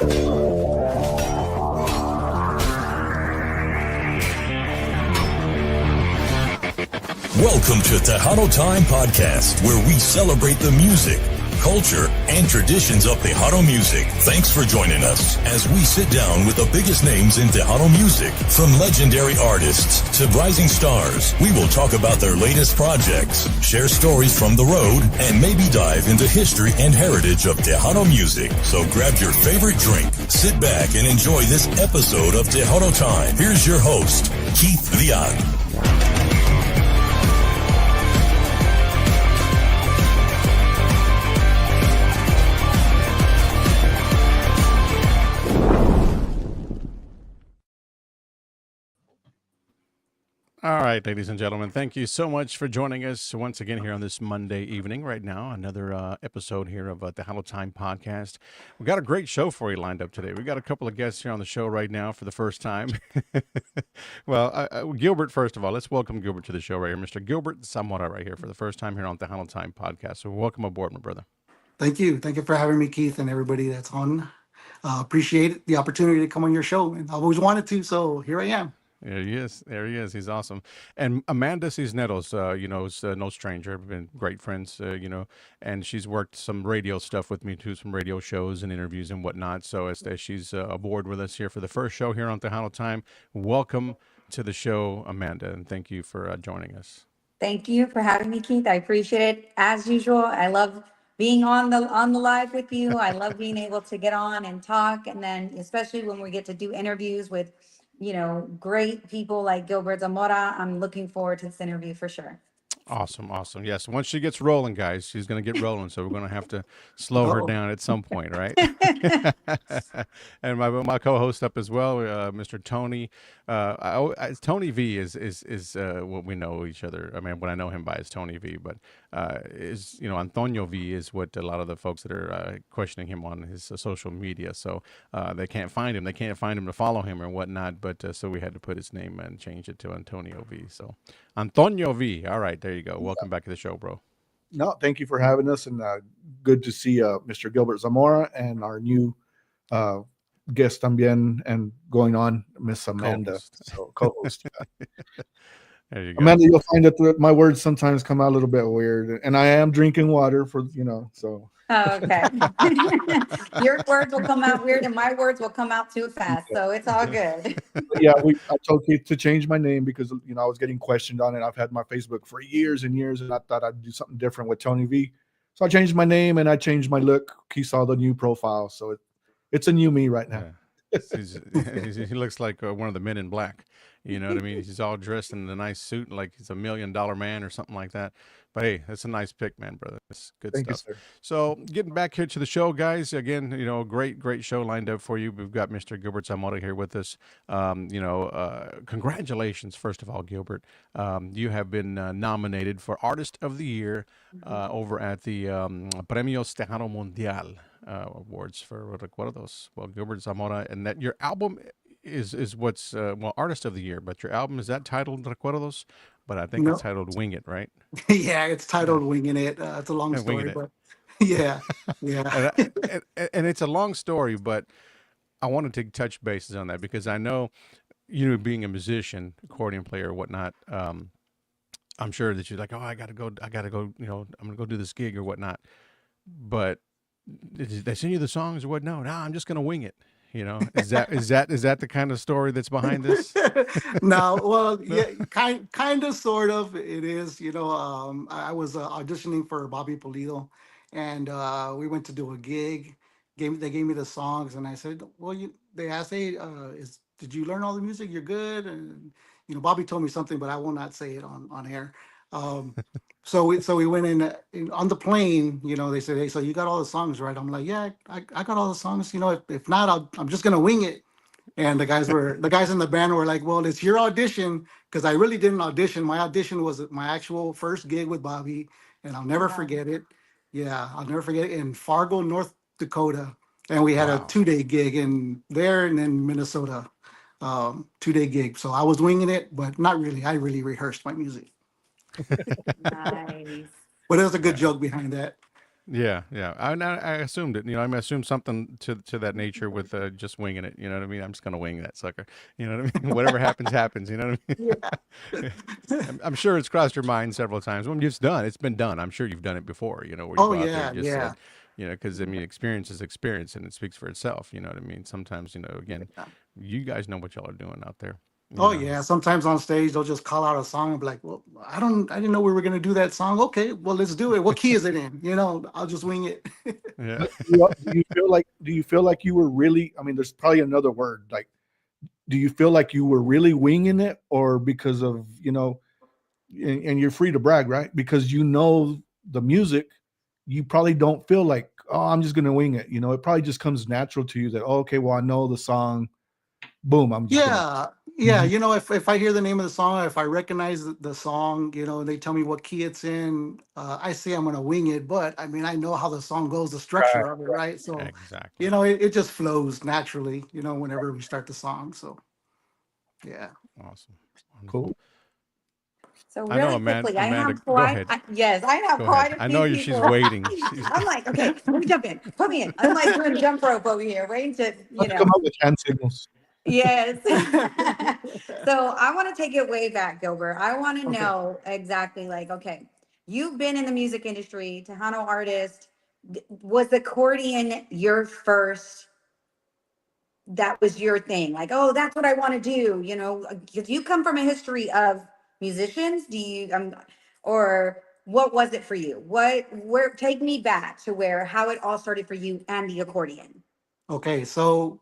Welcome to Tejano Time Podcast, where we celebrate the music, culture, and traditions of Tejano music. Thanks for joining us as we sit down with the biggest names in Tejano music. From legendary artists to rising stars, we will talk about their latest projects, share stories from the road, and maybe dive into history and heritage of Tejano music. So grab your favorite drink, sit back, and enjoy this episode of Tejano Time. Here's your host, Keith Vian. All right, ladies and gentlemen, thank you so much for joining us once again here on this Monday evening. Right now, another episode here of the Hello Time Podcast. We got a great show for you lined up today. We got a couple of guests here on the show right now for the first time. Well, Gilbert, first of all, let's welcome Gilbert to the show right here. Mr. Gilbert Zamora right here for the first time here on the Hello Time Podcast. So welcome aboard, my brother. Thank you. Thank you for having me, Keith, and everybody that's on. Appreciate the opportunity to come on your show. And I've always wanted to, so here I am. There he is. There he is. He's awesome. And Amanda Cisneros, is no stranger. We've been great friends, and she's worked some radio stuff with me too, some radio shows and interviews and whatnot. So as she's aboard with us here for the first show here on Tejano Time, welcome to the show, Amanda, and thank you for joining us. Thank you for having me, Keith. I appreciate it. As usual, I love being on the live with you. I love being able to get on and talk, and then especially when we get to do interviews with great people like Gilbert Zamora. I'm looking forward to this interview for sure. Awesome. Yes. Once she gets rolling, guys, she's going to get rolling. So we're going to have to slow her down at some point, right? And my co-host up as well, Mr. Tony. Tony V is what we know each other. I mean, what I know him by is Tony V, but Antonio V is what a lot of the folks that are questioning him on his social media. So they can't find him. They can't find him to follow him or whatnot. But so we had to put his name and change it to Antonio V. So Antonio V. All right, there you go. Welcome back to the show, bro. No, thank you for having us, and good to see Mr. Gilbert Zamora and our new guest también, and going on, Miss Amanda, co-host. There you go. Amanda, you'll find that my words sometimes come out a little bit weird, and I am drinking water so. Oh, okay. Your words will come out weird and my words will come out too fast. So it's all good. Yeah, I told Keith to change my name because, I was getting questioned on it. I've had my Facebook for years and years, and I thought I'd do something different with Tony V. So I changed my name and I changed my look. He saw the new profile. So it's a new me right now. Yeah. He looks like one of the Men in Black. You know what I mean? He's all dressed in a nice suit, like he's $1 million man or something like that. But hey, that's a nice pick, man, brother. That's good Thank stuff. You, sir. So getting back here to the show, guys, again, great show lined up for you. We've got Mr. Gilbert Zamora here with us. Congratulations, first of all, Gilbert. You have been nominated for Artist of the Year over at the Premios Tejano Mundial Awards for Recuerdos. Well, Gilbert Zamora, and that your album is what's Artist of the Year, but your album, is that titled Recuerdos? But I think it's titled Wing It, right? Yeah, it's titled Winging It. It's a long story, but yeah. and it's a long story, but I wanted to touch bases on that because I know, being a musician, accordion player, whatnot. I'm sure that you're like, oh, I gotta go. I'm gonna go do this gig or whatnot. But did they send you the songs or what? No, I'm just gonna wing it. Is that the kind of story that's behind this? No, well, yeah, kind of, sort of. It is. I was auditioning for Bobby Pulido, and we went to do a gig. They gave me the songs, and I said, well, they asked, hey, did you learn all the music? You're good. And Bobby told me something, but I will not say it on air. So we went in on the plane. They said, hey, so you got all the songs, right? I'm like, yeah, I got all the songs. If not, I'm just gonna wing it. And the guys in the band were like, well, it's your audition, because I really didn't audition. My audition was my actual first gig with Bobby, and I'll never forget it. Yeah, I'll never forget it, in Fargo, North Dakota, and we had a 2-day gig in there and in Minnesota, 2-day gig. So I was winging it, but not really. I really rehearsed my music. Nice. But there's a good joke behind that. Yeah, yeah. I assumed it. I assumed something to that nature with just winging it. You know what I mean? I'm just gonna wing that sucker. You know what I mean? Whatever happens, happens. You know what I Yeah. mean? I'm sure it's crossed your mind several times. When it's done, it's been done. I'm sure you've done it before. Where you Oh go out there and yeah, just yeah. said, because I mean, experience is experience, and it speaks for itself. You know what I mean? Sometimes, again, you guys know what y'all are doing out there. You Oh know. yeah. Sometimes on stage they'll just call out a song and be like, "Well, I didn't know we were gonna do that song. Okay, well let's do it. What key is it in? I'll just wing it." Yeah. Do you feel like you were really? I mean, there's probably another word. Like, do you feel like you were really winging it, or because of and you're free to brag, right? Because the music, you probably don't feel like, oh, I'm just gonna wing it. It probably just comes natural to you that, oh, okay, well, I know the song. Boom, I'm just gonna. Yeah, yeah. Mhm. If I hear the name of the song, if I recognize the song, and they tell me what key it's in, I say I'm gonna wing it. But I mean, I know how the song goes, the Right. structure of it, right? So, Exactly. it just flows naturally, whenever we start the song. So, yeah. Awesome. Wonderful. Cool. So I know really quickly, I Amanda. have Go quite, ahead. yes, I have Go ahead. quite a I few know she's people. waiting. She's I'm like, okay, let me jump in, put me in. I'm like doing jump rope over here, waiting to, Let's come up with hand signals. yes. So I want to take it way back, Gilbert. I want to Okay. know exactly like, okay, you've been in the music industry, Tejano artist. Was accordion your first, that was your thing? Like, oh, that's what I want to do, because you come from a history of musicians. Do you, or what was it for you? Take me back to how it all started for you and the accordion. Okay, so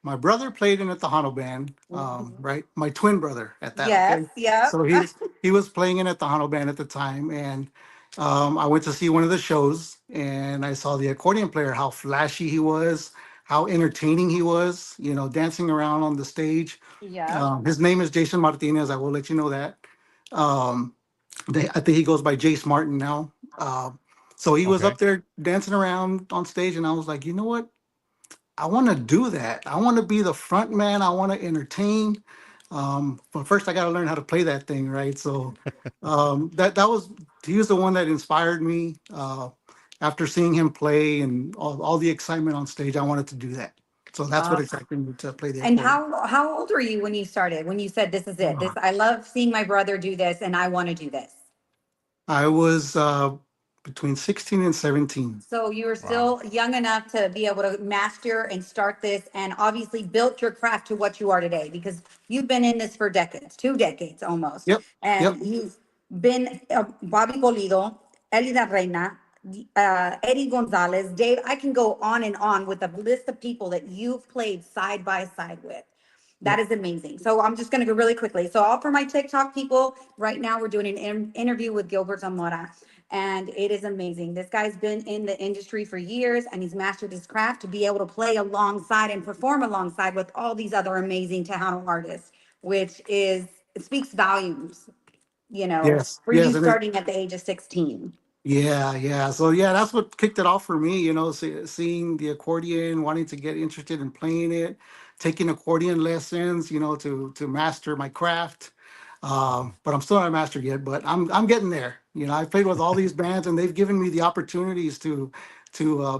my brother played in a Tejano band, Mhm. right? My twin brother at that. Yes, Okay, yep. so he was playing in a Tejano band at the time, and I went to see one of the shows, and I saw the accordion player, how flashy he was, how entertaining he was, dancing around on the stage. Yep. His name is Jason Martinez. I will let you know that. Um, I think he goes by Jace Martin now. So he was okay. up there dancing around on stage, and I was like, you know what? I want to do that. I want to be the front man. I want to entertain. But first, I got to learn how to play that thing, right? So that was he was the one that inspired me. After seeing him play and all the excitement on stage, I wanted to do that. So that's what Awesome. excited me to play the And accordion. how old were you when you started? When you said this is it? This, I love seeing my brother do this and I want to do this. I was between 16 and 17. So you were Wow. still young enough to be able to master and start this and obviously built your craft to what you are today because you've been in this for decades, 2 decades almost. Yep. Yep. And you've been Bobby Polido, Elida Reina, Eddie Gonzalez, Dave. I can go on with a list of people that you've played side by side with. That Yep. is amazing. So I'm just going to go really quickly. So all for my TikTok people, right now we're doing an interview with Gilbert Zamora, and it is amazing. This guy's been in the industry for years, and he's mastered his craft to be able to play alongside and perform alongside with all these other amazing Tejano artists, which is it speaks volumes, Yes. for Yes. you And it, starting at the age of 16. Yeah, yeah. So yeah, that's what kicked it off for me. Seeing the accordion, wanting to get interested in playing it, taking accordion lessons. To master my craft. But I'm still not a master yet. But I'm getting there. I played with all these bands, and they've given me the opportunities to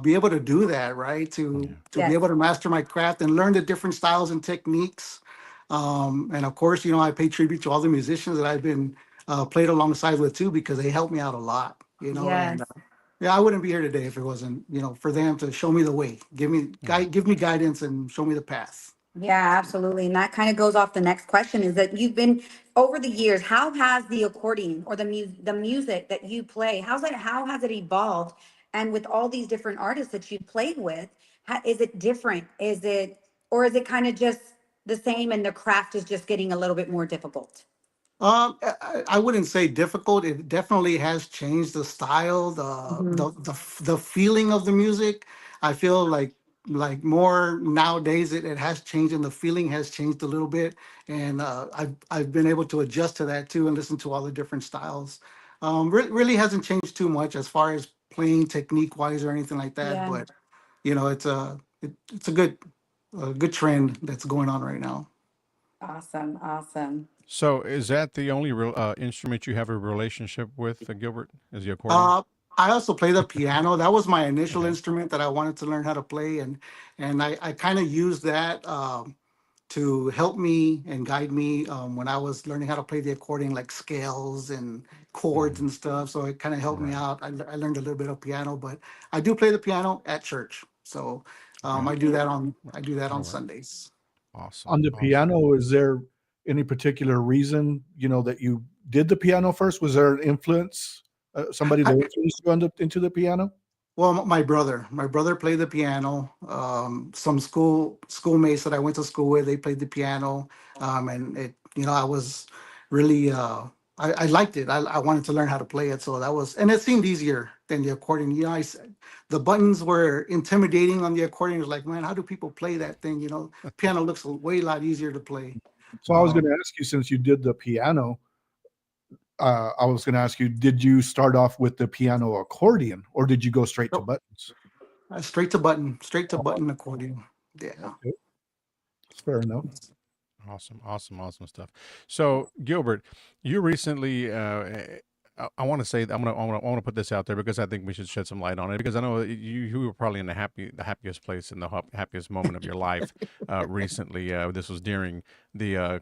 be able to do that. Right. Yeah. To be Yes. able to master my craft and learn the different styles and techniques. And of course, I pay tribute to all the musicians that I've been played alongside with too, because they helped me out a lot. And Yes. yeah, I wouldn't be here today if it wasn't, for them to show me the way, Yeah. give me guidance and show me the path. Yeah, absolutely. And that kind of goes off the next question is that you've been over the years, how has the accordion or the music that you play, how has it evolved? And with all these different artists that you played with, is it different? Or is it kind of just the same and the craft is just getting a little bit more difficult? I wouldn't say difficult. It definitely has changed the style, Mhm. the feeling of the music. I feel like more nowadays it has changed and the feeling has changed a little bit. And I've been able to adjust to that too and listen to all the different styles. Really hasn't changed too much as far as playing technique wise or anything like that. Yeah. But it's a good trend that's going on right now. Awesome. Awesome. So is that the only instrument you have a relationship with, Gilbert? Is the accordion? Uh, I also play the piano. That was my initial instrument that I wanted to learn how to play, and I kind of used that to help me and guide me when I was learning how to play the accordion, like scales and chords Mhm. and stuff. So it kind of helped me Right. out. I learned a little bit of piano, but I do play the piano at church. So Okay. I do that on All right. Sundays. Awesome. On the Awesome. piano, is there any particular reason, that you did the piano first? Was there an influence, somebody that influenced you into the piano? Well, my brother played the piano. Some schoolmates that I went to school with, they played the piano, and I was really, I liked it. I wanted to learn how to play it, so that was, and it seemed easier than the accordion. The buttons were intimidating on the accordion. It was like, man, how do people play that thing? Piano looks a way lot easier to play. So I was going to ask you, since you did the piano, I was going to ask you, did you start off with the piano accordion, or did you go straight to So, buttons? straight to button accordion. Yeah. Okay, that's fair enough. Awesome, awesome, awesome stuff. So, Gilbert, you recently, I want to say, I want to put this out there because I think we should shed some light on it because I know you were probably in the happiest place in the happiest moment of your life recently. This was during the,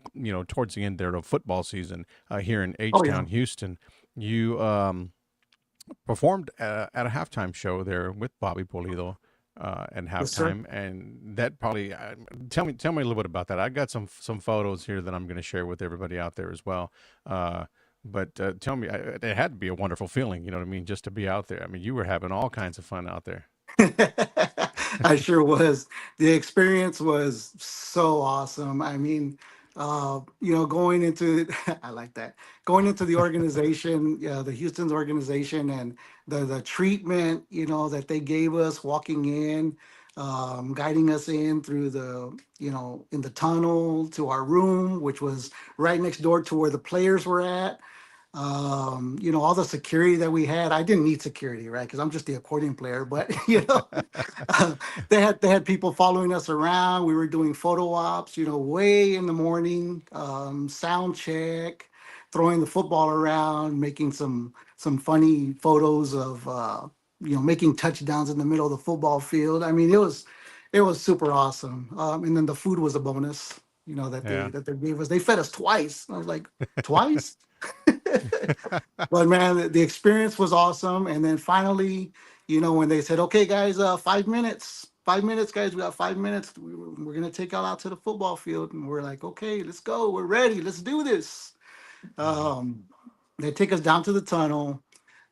towards the end there of football season here in Oh yeah. H-Town, Houston. You performed at a halftime show there with Bobby Pulido and Yes, sir. halftime, and that probably tell me a little bit about that. I got some photos here that I'm going to share with everybody out there as well. But tell me, it had to be a wonderful feeling. You know what I mean? Just to be out there. I mean, you were having all kinds of fun out there. I sure was. The experience was so awesome. I mean, going into I like that. Going into the organization, the Houston's organization, and the treatment, that they gave us walking in, guiding us in through in the tunnel to our room, which was right next door to where the players were at. All the security that we had. I didn't need security, right? Because I'm just the accordion player. But they had people following us around. We were doing photo ops, way in the morning, sound check, throwing the football around, making some funny photos of making touchdowns in the middle of the football field. I mean, it was super awesome. And then the food was a bonus, that they Yeah. that they gave us. They fed us twice. I was like, twice? But man, the experience was awesome. And then finally, when they said, "Okay, guys, 5 minutes, 5 minutes, guys, we got 5 minutes. We're gonna take out to the football field," and we're like, "Okay, let's go. We're ready. Let's do this." Hmm. Um, they take us down to the tunnel.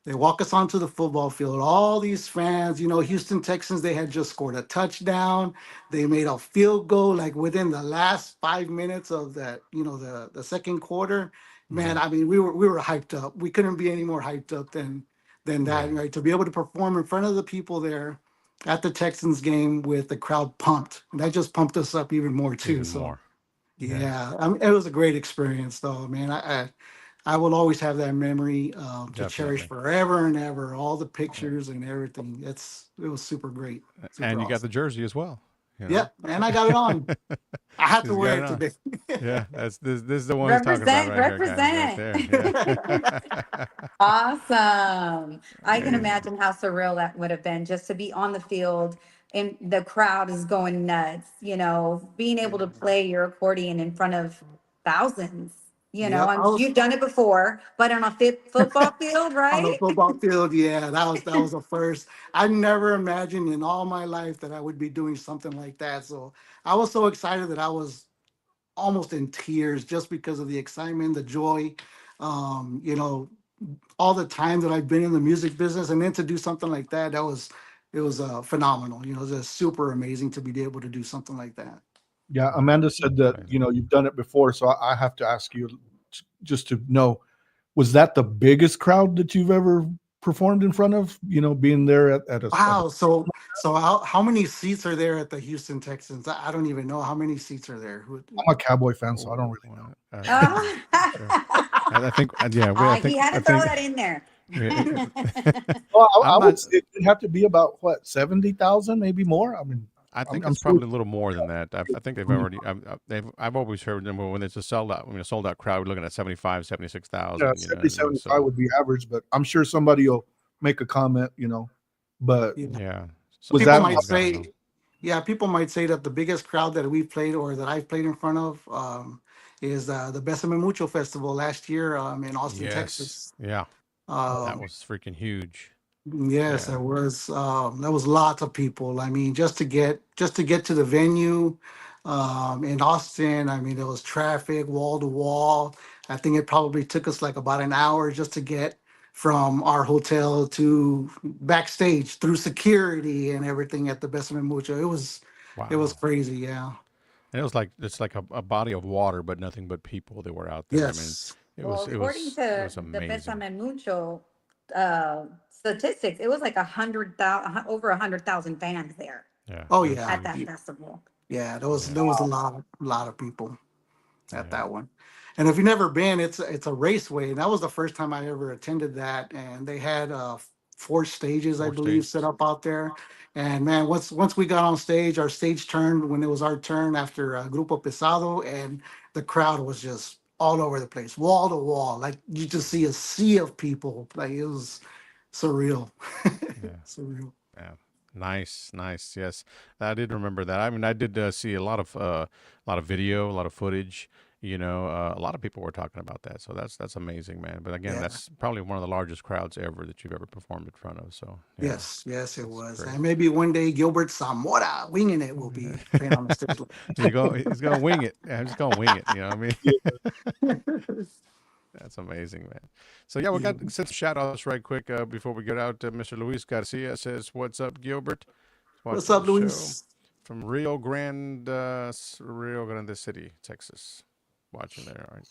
They walk us onto the football field. All these fans, Houston Texans, they had just scored a touchdown. They made a field goal like within the last 5 minutes of that, the second quarter. Hmm. Man, I mean, we were hyped up. We couldn't be any more hyped up than that, Yeah. right? To be able to perform in front of the people there at the Texans game with the crowd pumped. And that just pumped us up even more too. Even So more. Yeah. yeah, I mean, it was a great experience though, man. I will always have that memory to cherish Definitely. forever and ever. All the pictures and everything. It was super great, super And you got the awesome. jersey as well. You know. Yep, and I got it on. I had to He's got wear it it on. today. Yeah, that's this is the one he's talking about Represent, right here, guys, right represent. there. Yeah. Awesome. I can Yeah. imagine how surreal that would have been just to be on the field and the crowd is going nuts, being able to play your accordion in front of thousands. Yep, You've done it before, but on a football field, on a right? football field. Yeah, that was a first. I never imagined in all my life that I would be doing something like that. So I was so excited that I was almost in tears just because of the excitement, the joy. Um, you know, all the time that I've been in the music business, and then to do something like that, it was phenomenal. It was just super amazing to be able to do something like that. Yeah, Yeah. Amanda said that, Amazing. you've done it before, so I have to ask you just to know, was that the biggest crowd that you've ever performed in front of? Being there at a Wow. So how many seats are there at the Houston Texans? I don't even know how many seats are there. I'm a Cowboy fan, so I don't Oh, really know. Oh. I think, yeah, He had I to throw think, that in there. yeah, Well, I I'm would not. say it'd have to be about what, 70,000, maybe more. I mean, I think I'm it's sure. probably a little more than that. I think they've already. I've always heard them when it's a sold out. When a sold out crowd, we're looking at 75, 76,000. 70, So 75 would be average, but I'm sure somebody will make a comment, you know. But Yeah. Yeah. was People that might Somebody's gotta say, know. yeah, people might say that the biggest crowd that we've played or that I've played in front of is the Besame Mucho Festival last year in Austin, Yes. Texas. Yeah. That Um, was freaking huge. yes, Yeah. there was lots of people. I mean, just to get to the venue in Austin, I mean, there was traffic wall to wall. I think it probably took us like about an hour just to get from our hotel to backstage through security and everything at the Besame Mucho. It was Wow. crazy. Yeah. And it was like it's like a body of water, but nothing but people that were out there. I mean, Yes. it Well, was it according was it to was the amazing. Besame Mucho statistics, it was like 100,000, over 100,000 fans there Yeah. Oh It was yeah. at that huge. festival. Yeah. There was Yeah. there was a lot of people at Yeah. that one. And if you've never been, it's a raceway. And that was the first time I ever attended that. And they had four stages, I Four believe, set stages. up out there. And man, once we got on stage, our stage turned when it was our turn after Grupo Pesado, and the crowd was just all over the place, wall to wall. Like you just see a sea of people. Like it was surreal. Yeah. Surreal. Yeah. Nice, nice. Yes, I did remember that. I mean, I did see a lot of video, a lot of footage. You know, a lot of people were talking about that. So that's amazing, man. But again, Yeah. that's probably one of the largest crowds ever that you've ever performed in front of. So yeah, Yes, yes, it that's was. great. And maybe one day Gilbert Zamora winging it will be playing on the stage. He's gonna wing it. Yeah, he's gonna wing it. You know what I mean? That's amazing, man. So yeah, we Yeah. got some shout outs right quick before we get out. Mr. Luis Garcia says, "What's up, Gilbert? What's Watching the up, show Luis? from Rio Grande City, Texas. Watching there. All right.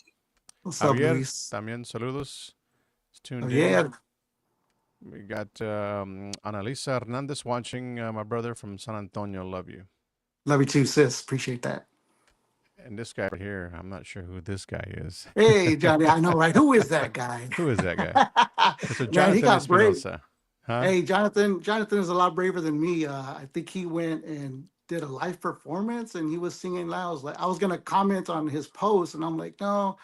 What's up, Javier, Luis? también saludos. It's Oh, tuned in. yeah, We got Analisa Hernandez watching. My brother from San Antonio. Love you. love you too, sis. Appreciate that. And this guy right here, I'm not sure who this guy is. Hey, Johnny, I know, right? Who is that guy? Who is that guy? Mr. Man, he Jonathan got brave. Espinosa. Huh? Hey, Jonathan is a lot braver than me. I think he went and did a live performance, and he was singing loud. I was gonna comment on his post, and I'm like, no,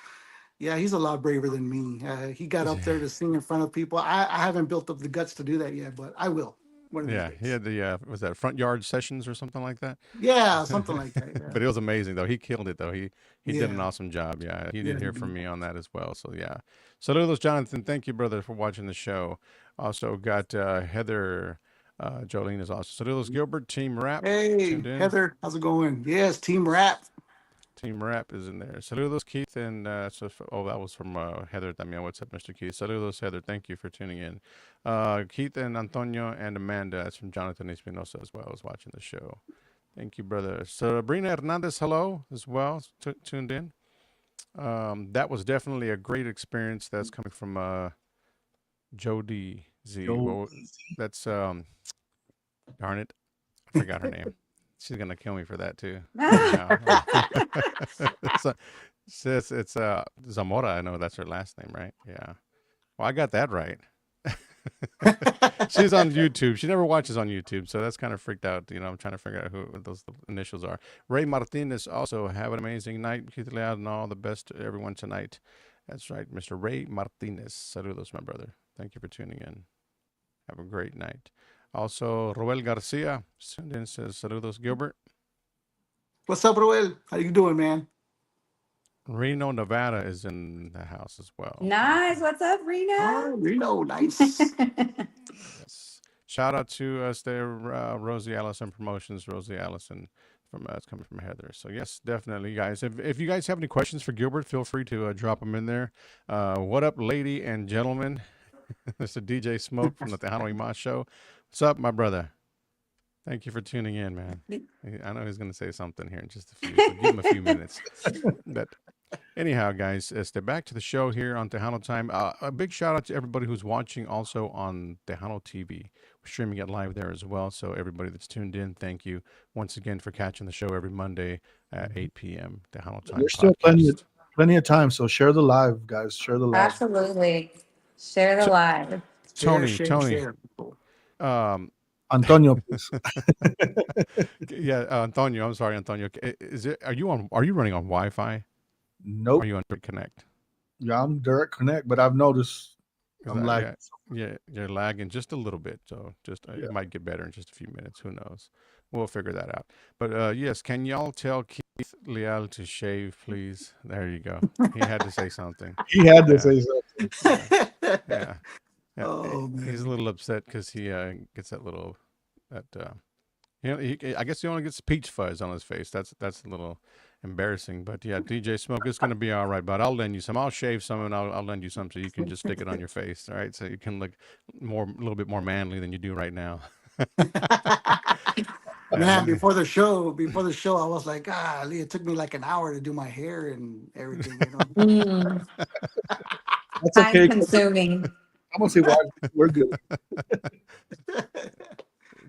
yeah, he's a lot braver than me. He got up there to sing in front of people. I haven't built up the guts to do that yet, but I will one of these Yeah, he days. had the was that front yard sessions or something like that. Yeah, something like that. Yeah, But it was amazing though. He killed it though. He did an yeah, awesome job. Yeah, he yeah. did hear from me on that as well. So yeah. Saludos, Jonathan. Thank you, brother, for watching the show. Also got Heather Jolene is awesome. Saludos, Gilbert. Team Rap Hey, tuned in. Heather, how's it going? Yes, Team Rap. Team Rap is in there. Saludos, Keith, and oh, that was from Heather. También. What's up, Mr. Keith? Saludos, Heather. Thank you for tuning in. Keith and Antonio and Amanda. That's from Jonathan Espinosa as well as watching the show. Thank you, brother. Sabrina Hernandez, hello as well, tuned in. That was definitely a great experience. That's coming from Jody Z. Well, that's darn it, I forgot her name. She's gonna kill me for that too. So, it's Zamora. I know that's her last name, right? Yeah. Well, I got that right. She's on YouTube. She never watches on YouTube, so that's kind of freaked out. You know, I'm trying to figure out who those initials are. Ray Martinez also have an amazing night. Keith Leal and all the best to everyone tonight. That's right, Mr. Ray Martinez. Saludos, my brother. Thank you for tuning in. Have a great night. Also, Roel Garcia tuned in, says saludos, Gilbert. What's up, Roel? How you doing, man? Reno, Nevada is in the house as well. Nice. What's up, Rena? Oh, Reno, nice. Yes. Shout out to us there, Rosie Allison Promotions, Rosie Allison. From it's coming from Heather. So yes, definitely, guys. If you guys have any questions for Gilbert, feel free to drop them in there. What up, lady and gentlemen? This is DJ Smoke from the Tejano Imas Show. What's up, my brother? Thank you for tuning in, man. I know he's going to say something here in just a few. So give him a few minutes. But anyhow, guys, step back to the show here on Tejano Time. A big shout out to everybody who's watching also on Tejano TV. We're streaming it live there as well. So everybody that's tuned in, thank you once again for catching the show every Monday at 8 p.m. Tejano Time. There's still plenty of time, so share the live, guys. Share the live. Absolutely. Share the live. Tony. Share. Antonio, please. Yeah, Antonio. I'm sorry, Antonio. Are you running on Wi-Fi? Nope. Or are you on Direct Connect? Yeah, I'm direct connect, but I've noticed I'm lagging. You're lagging just a little bit, so just Yeah. it might get better in just a few minutes. Who knows? We'll figure that out. But yes, can y'all tell Keith Leal to shave, please? There you go. He had to say something. He had to Yeah, say something. yeah, yeah. Yeah, Oh he's a man. little upset because he gets that little that I guess he only gets peach fuzz on his face. That's a little embarrassing. But yeah, DJ Smoke, it's gonna be all right. But I'll lend you some. I'll shave some and I'll lend you some so you can just stick it on your face. All right, so you can look a little bit more manly than you do right now. Man, And before the show, I was like, golly, it took me like an hour to do my hair and everything, you know. Mm, That's time okay. consuming. I'm gonna say why we're good.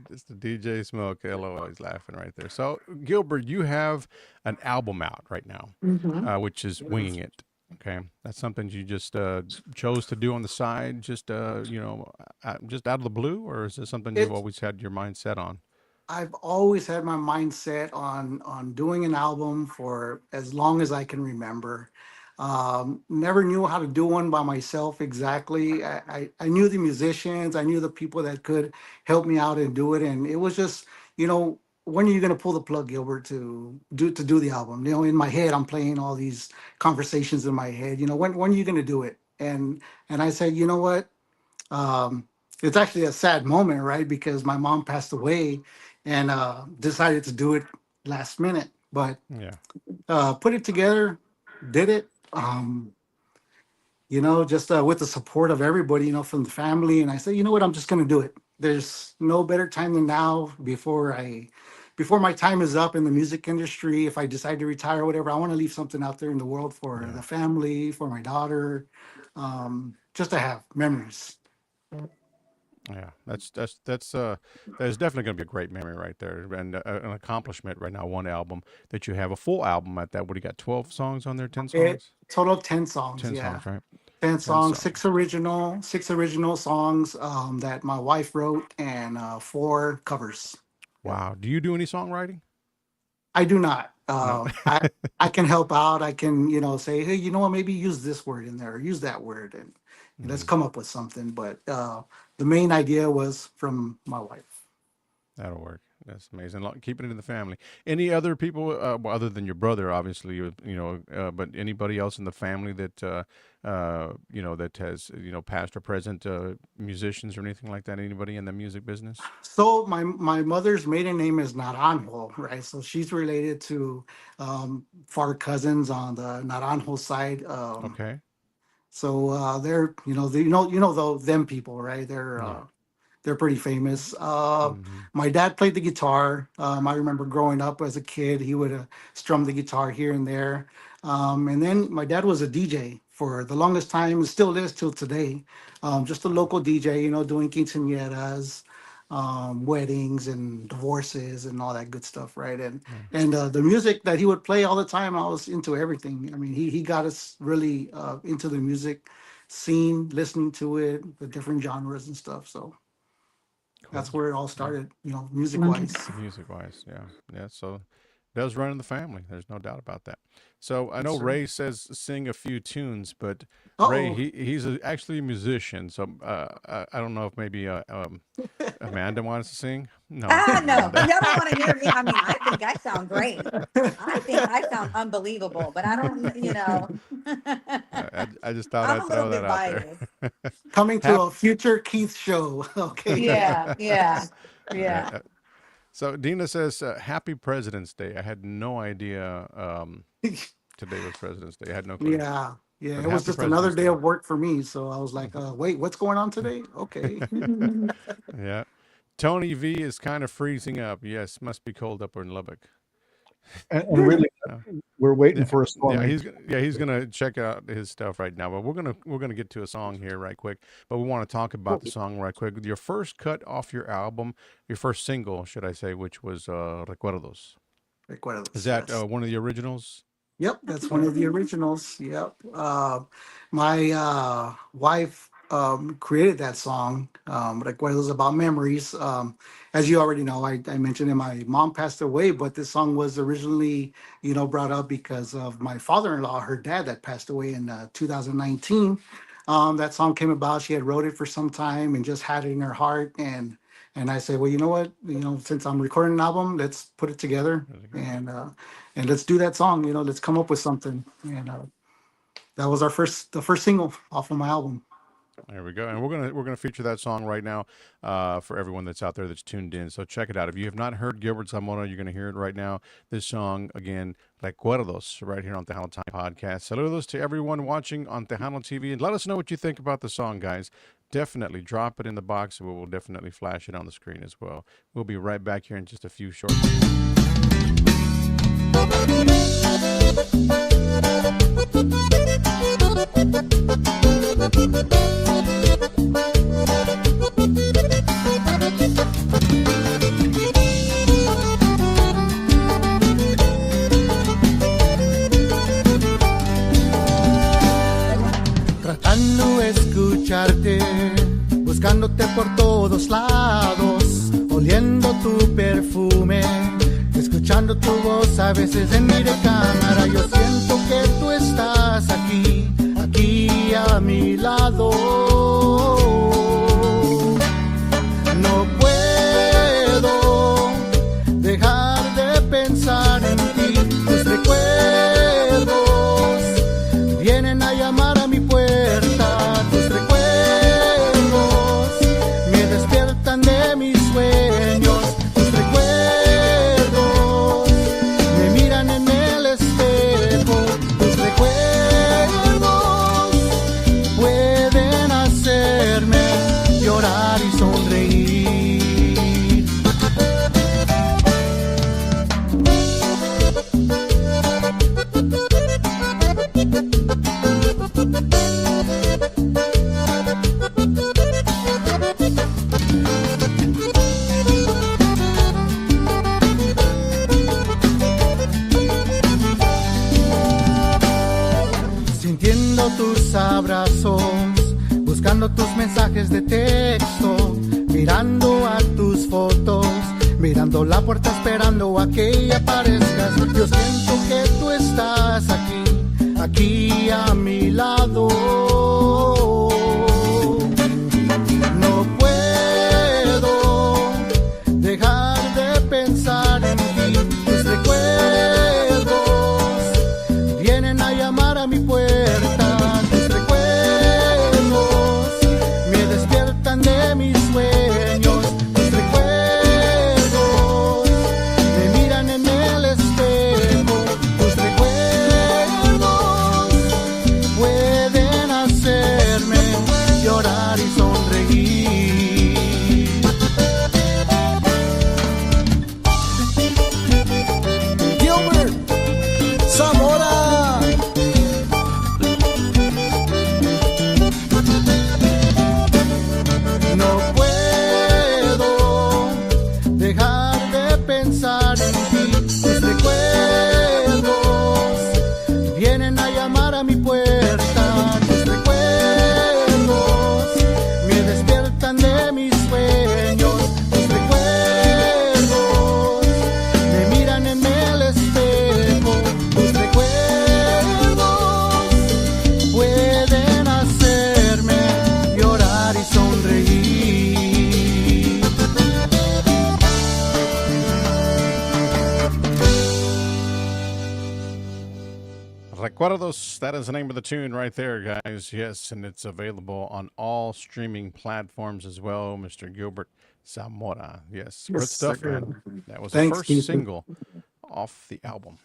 just the DJ Smoke, LOL, he's laughing right there. So Gilbert, you have an album out right now, Hmm. which is Winging It. Okay, that's something you just chose to do on the side, just just out of the blue, or is this something you've It's always had your mind set on? I've always had my mind set on doing an album for as long as I can remember. Never knew how to do one by myself exactly. I knew the musicians, I knew the people that could help me out and do it, and it was just, you know, when are you gonna pull the plug, Gilbert, to do the album? You know, in my head, I'm playing all these conversations in my head. You know, when are you gonna do it? And I said, you know what? um, it's actually a sad moment, right? Because my mom passed away and decided to do it last minute, but Yeah, put it together, did it. You know, just with the support of everybody, you know, from the family. And I said, you know what, I'm just going to do it. There's no better time than now before my time is up in the music industry. If I decide to retire or whatever, I want to leave something out there in the world for yeah, the family, for my daughter, just to have memories. yeah. That is definitely going to be a great memory right there, and an accomplishment right now. One album that you have, a full album at that. What do you got? 12 songs on there? 10 songs? Total 10 songs, 10 songs, yeah. right? 10 Ten songs, songs. six original songs that my wife wrote, and four covers. Yeah. Wow. Do you do any songwriting? I do not. No. I can help out. I can, you know, say, hey, you know what, maybe use this word in there, or use that word, and let's Mhm. come up with something. But the main idea was from my wife. That'll work. That's amazing. Keeping it in the family. Any other people, well, other than your brother, obviously, but anybody else in the family that, that has, past or present musicians or anything like that? Anybody in the music business? So my mother's maiden name is Naranjo, right? So she's related to far cousins on the Naranjo side. Okay. So they're, them people, right? Yeah. They're pretty famous. Hmm. My dad played the guitar. I remember growing up as a kid, he would strum the guitar here and there. And then my dad was a DJ for the longest time, and still is till today. Just a local DJ, you know, doing quinceañeras, weddings and divorces and all that good stuff, right? Yeah. And the music that he would play all the time, I was into everything. I mean, he got us really into the music scene, listening to it, the different genres and stuff. So Cool. that's where it all Yeah. started, you know, music wise. Music wise, yeah, yeah. So it does run in the family. There's no doubt about that. So I Yes, know sir. Ray says sing a few tunes, but Uh Ray oh. actually a musician. So I don't know if maybe Amanda wants to sing. No, Ah, no, Amanda. y'all don't want to hear me. I mean, I think I sound great. I think I sound unbelievable, but I don't, I just thought I'm I'd a little throw that bit out there. biased. Coming to Hap, a future Keith show. Okay. Yeah, yeah, uh, yeah. uh, so Dina says, "Happy President's Day." I had no idea today was President's Day. I had no clue. Yeah. Yeah. But It was happy just another President's day Day. of work for me. So I was like, wait, what's going on today? Okay. Yeah. Tony V is kind of freezing up. Yes, must be cold up in Lubbock. And really, Uh, we're waiting yeah, for a storm. yeah, he's gonna check out his stuff right now. But we're gonna get to a song here right quick. But we want to talk about the song right quick. Your first cut off your album, your first single, should I say, which was "Recuerdos." Is Recuerdos. that Yes. one of the originals? Yep, that's one of the originals. Yep. My wife created that song, Recuerdos, about memories. As you already know, I mentioned it, my mom passed away, but this song was originally, you know, brought up because of my father-in-law, her dad, that passed away in 2019. that song came about. She had wrote it for some time and just had it in her heart. And I said, well, you know what? Since I'm recording an album, let's put it together and let's do that song. Let's come up with something. And that was the first single off of my album. There we go, and we're gonna feature that song right now for everyone that's out there that's tuned in. So check it out. If you have not heard Gilbert Zamora, you're gonna hear it right now. This song again, Recuerdos, right here on Tejano Time Podcast. Saludos to everyone watching on Tejano TV, and let us know what you think about the song, guys. Definitely drop it in the box, and we will definitely flash it on the screen as well. We'll be right back here in just a few short minutes. Tratando de escucharte, buscándote por todos lados, oliendo tu perfume, escuchando tu voz a veces en mi recámara. Yo siento que tú estás aquí, aquí a mi lado. No puedo dejar de pensar en ti. Tus recuerdos vienen a llamar a mi puerta. Tus recuerdos me despiertan de mis sueños. Tus recuerdos me miran en el espejo. Tus recuerdos pueden hacerme llorar y sonreír. Sintiendo tus abrazos, buscando tus mensajes de texto, mirando a tus fotos, mirando la puerta esperando a que aparezcas. Yo siento que tú estás aquí, aquí a mi lado. No puedo dejar de pensar en ti. Tus recuerdos vienen a llamar a mi puerta. Tus recuerdos me despiertan de mis sueños. Tus recuerdos me miran en el espejo. Tus recuerdos pueden hacerme llorar y sonreír. Gilbert Zamora. No puedo dejar de pensar en ti. Tus recuerdos vienen a llamar a mi puerta. Tus recuerdos me despiertan de mis sueños. Tus recuerdos me miran en el espejo. Tus recuerdos pueden hacerme llorar y sonreír. Recuerdos, that is the name of the tune right there, guys. Yes, and it's available on all streaming platforms as well, Mr. Gilbert Zamora. Yes, good Yes, stuff, sir. man. That was Thanks, the first Ethan. single off the album.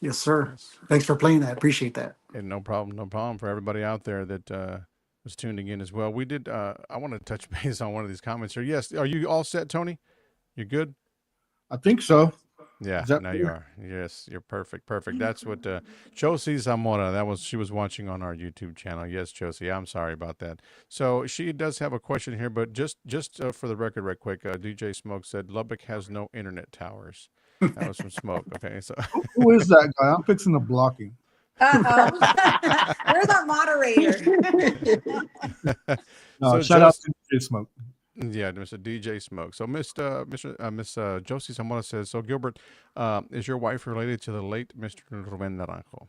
Yes, sir. Thanks for playing that. Appreciate that. And no problem for everybody out there that was tuning in as well. We did, I want to touch base on one of these comments here. Yes, are you all set, Tony? You good? I think so. Yeah, Is that now you are. Yes, you're perfect. That's what Josie Zamora, she was watching on our YouTube channel. Yes, Josie, I'm sorry about that. So she does have a question here, but just for the record, right quick, DJ Smoke said Lubbock has no internet towers. That was from Smoke. Okay, so Who is that guy? I'm fixing the blocking. Uh-oh. Where's our moderator? No, So shout out just- to DJ Smoke. yeah, Mr. DJ Smoke. So Miss Josie Zamora says, so Gilbert, is your wife related to the late Mr. Ruben Naranjo?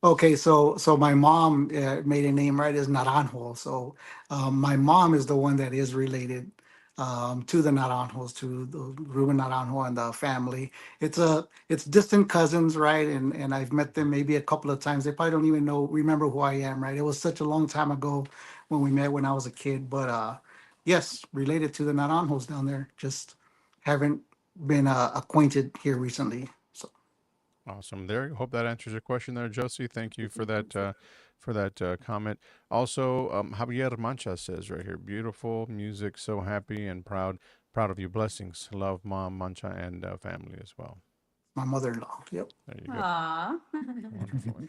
Okay, so my mom made a name, right, is Naranjo. So my mom is the one that is related to the Naranjos, to the Ruben Naranjo and the family. It's distant cousins, right? And I've met them maybe a couple of times. They probably don't even remember who I am, right? It was such a long time ago when we met when I was a kid. But yes, related to the Naranjos down there. Just haven't been acquainted here recently. So Awesome. There. Hope that answers your question there, Josie. Thank you for that comment. Also, Javier Mancha says right here, beautiful music, so happy and proud of you. Blessings. Love mom Mancha and family as well. my mother-in-law. Yep. There you go. Aw. Wonderful.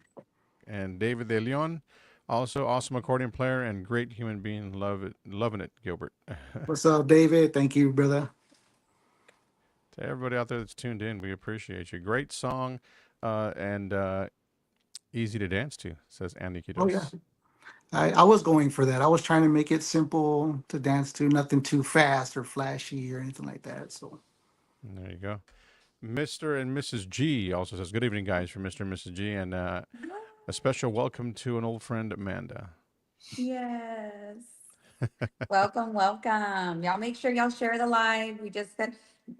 And David De Leon, also awesome accordion player and great human being. Love it, loving it, Gilbert. What's up, David? Thank you, brother. To everybody out there that's tuned in, we appreciate you. Great song, and easy to dance to, says Andy Oh yeah. Kidos. I was going for that. I was trying to make it simple to dance to, nothing too fast or flashy or anything like that. So There you go. Mr. and Mrs. G also says, good evening, guys, from Mr. and Mrs. G, and a special welcome to an old friend, Amanda. Yes. Welcome, welcome. Y'all make sure y'all share the live. We just said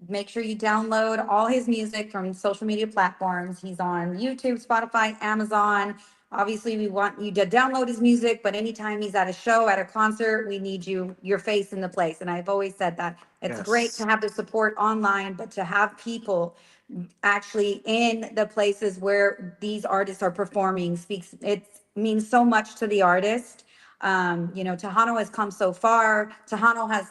make sure you download all his music from social media platforms. He's on YouTube, Spotify, Amazon. Obviously, we want you to download his music, but anytime he's at a show, at a concert, we need your face in the place. And I've always said that it's great to yes, have the support online, but to have people actually in the places where these artists are performing speaks, it means so much to the artist. Tejano has come so far. Tejano has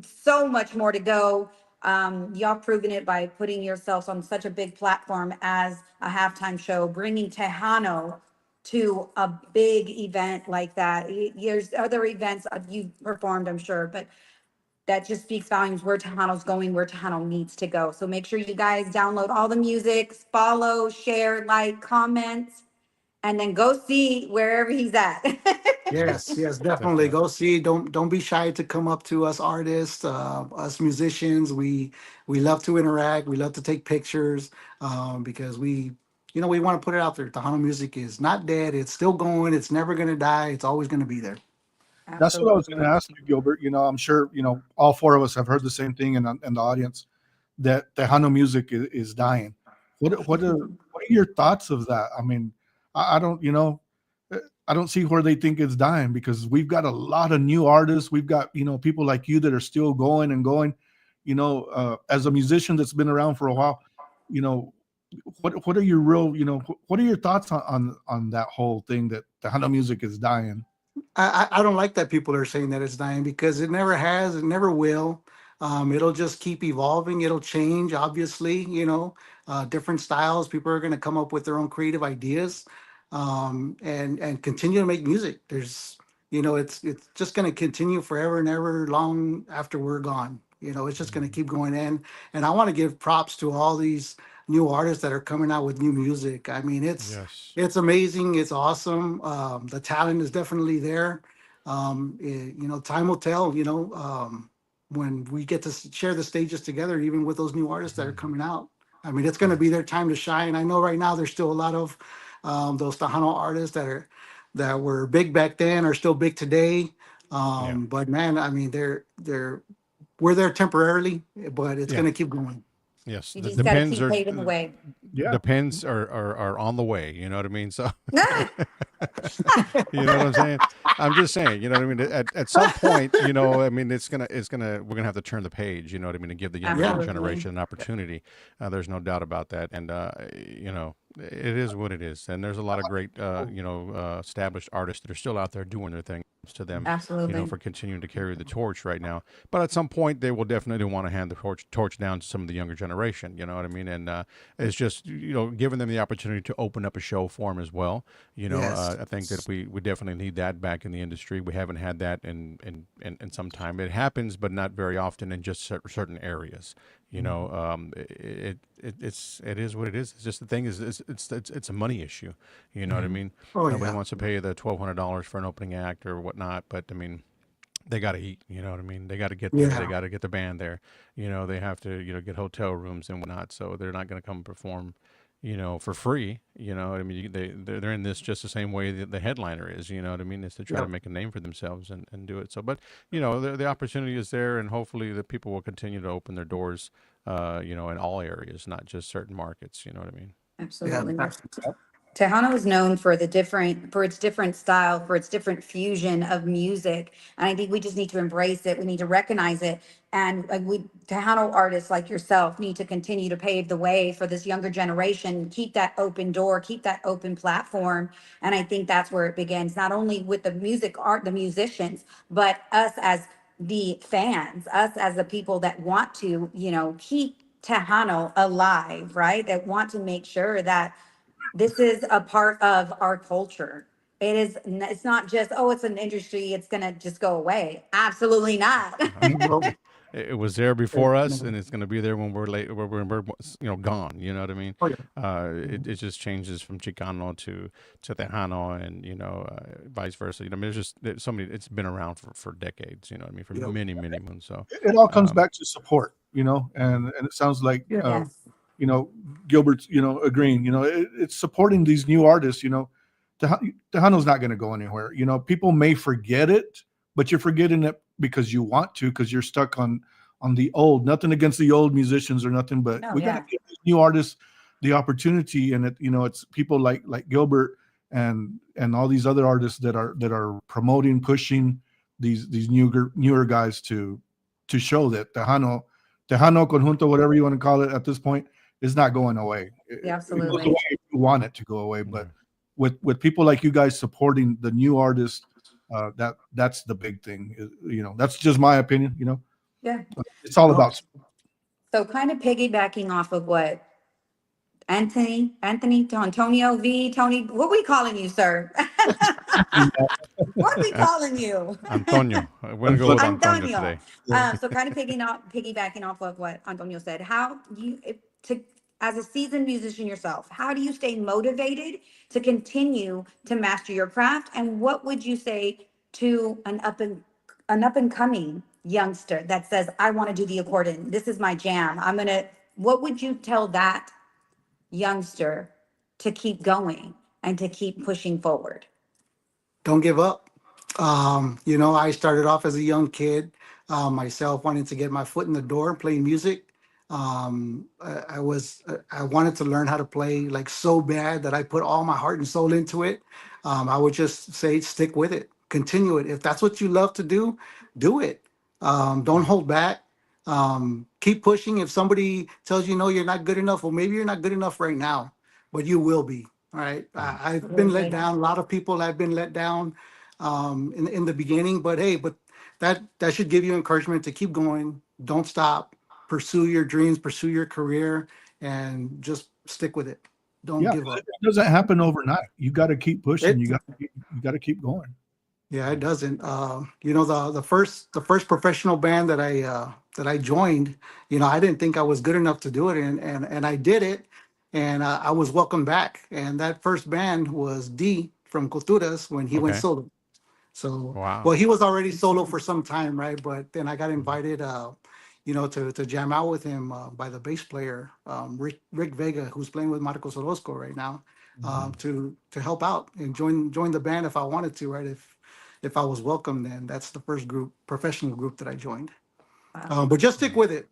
so much more to go. Y'all proven it by putting yourselves on such a big platform as a halftime show, bringing Tejano to a big event like that. There's other events you've performed, I'm sure, but that just speaks volumes where Tejano's going, where Tejano needs to go. So make sure you guys download all the music, follow, share, like, comment, and then go see wherever he's at. yes, definitely. Definitely. Go see. Don't be shy to come up to us artists, us musicians. We love to interact. We love to take pictures because we want to put it out there. Tejano music is not dead. It's still going. It's never gonna die. It's always gonna be there. That's what I was going Absolutely. to ask you, Gilbert. I'm sure all four of us have heard the same thing in the audience that Tejano music is dying. What are your thoughts of that? I mean, I don't I don't see where they think it's dying because we've got a lot of new artists. We've got people like you that are still going and going. As a musician that's been around for a while, you know, what are your real what are your thoughts on that whole thing that Tejano music is dying? I don't like that people are saying that it's dying because it never has, it never will. It'll just keep evolving. It'll change, obviously. Different styles. People are going to come up with their own creative ideas, and continue to make music. It's just going to continue forever and ever, long after we're gone. It's just going to Mhm. keep going in. And I want to give props to all these new artists that are coming out with new music. I mean, Yes. it's amazing. It's awesome. The talent is definitely there. Time will tell. When we get to share the stages together, even with those new artists that are coming out. I mean, it's going to be Yes. their time to shine. I know right now there's still a lot of those Tejano artists that were big back then are still big today. Yeah. But man, I mean, we're there temporarily, but it's Yeah. going to keep going. Yes. You The just got to pins keep are paving the way. Yeah. the pins are on the way. You know what I mean? So Ah, you know what I'm saying? I'm just saying, you know what I mean? At some point, I mean, we're gonna have to turn the page, you know what I mean, and give the younger Yeah. absolutely. generation an opportunity. There's no doubt about that. And, it is what it is. And there's a lot of great, established artists that are still out there doing their thing to them, Absolutely. for continuing to carry the torch right now. But at some point, they will definitely want to hand the torch down to some of the younger generation, you know what I mean? And it's just, giving them the opportunity to open up a show for them as well. Yes. I think that we definitely need that back in the industry. We haven't had that in some time. It happens, but not very often in just certain areas. It is what it is. It's just the thing is it's a money issue. You know what I mean? Oh Nobody yeah. wants to pay the $1,200 for an opening act or whatnot. But I mean, they got to eat. You know what I mean? They got to get there. They Yeah. got to get the band there. They have to get hotel rooms and whatnot. So they're not going to come perform for free. I mean, they're in this just the same way that the headliner is. You know what I mean? Is to try to Yep. make a name for themselves and do it. So, but the opportunity is there, and hopefully the people will continue to open their doors. In all areas, not just certain markets. You know what I mean? Yeah. Absolutely. Tejano is known for its different style, for its different fusion of music. And I think we just need to embrace it. We need to recognize it. And Tejano artists like yourself need to continue to pave the way for this younger generation, keep that open door, keep that open platform. And I think that's where it begins, not only with the the musicians, but us as the fans, us as the people that want to, keep Tejano alive, right? That want to make sure that this is a part of our culture. It's not just, oh, it's an industry, it's gonna just go away. Absolutely not. Well, It was there before us, and it's going to be there when we're late, when we're gone. You know what I mean? oh, yeah. It just changes from Chicano to Tejano, and vice versa. I mean, there's so many. It's been around for decades. You know what I mean? For Yep. many moons. So It all comes um, back to support, and it sounds like Yes. Gilbert's agreeing. It's supporting these new artists. Tejano's not going to go anywhere. People may forget it, but you're forgetting it because you want to, because you're stuck on the old. Nothing against the old musicians or nothing, but No, we got to yeah. give these new artists the opportunity. And it's people like Gilbert and all these other artists that are promoting, pushing these newer guys to show that Tejano Conjunto, whatever you want to call it at this point, is not going away. Yeah, It goes absolutely. away if you want it to go away, yeah. but with people like you guys supporting the new artists, that's the big thing. That's just my opinion. Yeah. It's all Well, about. So kind of piggybacking off of what Anthony, Antonio V, Tony, what we calling you, sir? What are we calling you? Antonio, we're going to go with Antonio Antonio. today. So kind of piggybacking off of what Antonio said, how do you, as a seasoned musician yourself, how do you stay motivated to continue to master your craft? And what would you say to an up and coming youngster that says, I want to do the accordion. This is my jam. What would you tell that youngster to keep going and to keep pushing forward? don't give up. I started off as a young kid, myself wanting to get my foot in the door playing music. I wanted to learn how to play like so bad that I put all my heart and soul into it. I would just say, stick with it, continue it. If that's what you love to do it. Don't hold back. Keep pushing. If somebody tells you no, you're not good enough, well, maybe you're not good enough right now, but you will be. All right. I've been let Absolutely. down. A lot of people have been let down in the beginning, but hey, that should give you encouragement to keep going. Don't stop. Pursue your dreams, pursue your career, and just stick with it. Don't Yeah, give up. it doesn't happen overnight. You got to keep pushing. It You got to keep going. Yeah, it doesn't. The first professional band that I joined, I didn't think I was good enough to do it, and I did it, and I was welcomed back. And that first band was D from Culturas when he went Okay. solo. So, Wow. well, he was already solo for some time, right? But then I got Mhm. invited, to jam out with him by the bass player, Rick Vega, who's playing with Marcos Orozco right now, Mhm. to help out and join the band if I wanted to, right? If I was welcome, then that's the first professional group that I joined. Wow. But just stick with it.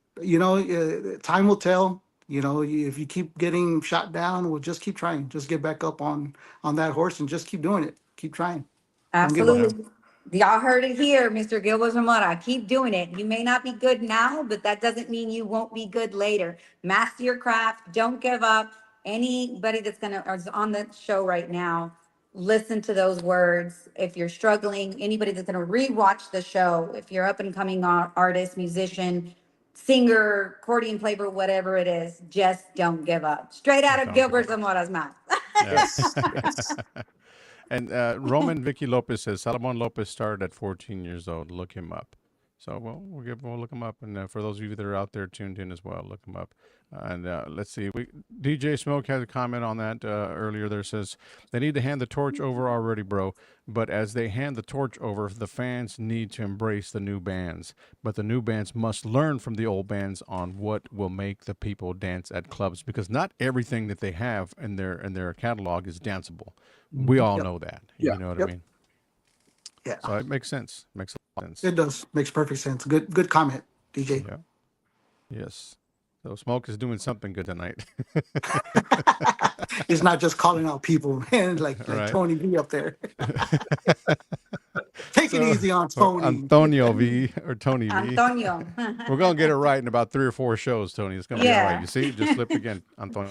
Time will tell. If you keep getting shot down, well, just keep trying. Just get back up on that horse and just keep doing it. Keep trying. Don't give up. Yeah. Absolutely. Y'all heard it here, Mr. Gilbert Zamora. Keep doing it. You may not be good now, but that doesn't mean you won't be good later. Master your craft. Don't give up. Anybody that's or is on the show right now, listen to those words. If you're struggling, anybody that's gonna rewatch the show, if you're up and coming artist, musician, singer, accordion player, whatever it is, just don't give up. Straight out of Don't give Gilbert up. Zamora's mouth. Yeah. Yes. Yes. And Roman Vicky Lopez says Salomon Lopez started at 14 years old. Look him up. So we'll look him up, and for those of you that are out there tuned in as well, look him up. And let's see, DJ Smoke had a comment on that earlier. There says they need to hand the torch over already, bro. But as they hand the torch over, the fans need to embrace the new bands. But the new bands must learn from the old bands on what will make the people dance at clubs, because not everything that they have in their catalog is danceable. We all know that. Yeah. You know what I mean? Yeah, So it makes sense. Makes a lot of sense. it does. Makes perfect sense. Good comment, DJ. Yeah. Yes. So Smoke is doing something good tonight. It's not just calling out people, man, like Right. Tony V up there. Take it easy on Tony. Antonio V or Tony V. Antonio. We're gonna get it right in about 3 or 4 shows, Tony. It's gonna be all Yeah. right. You see, just slipped again, Antonio.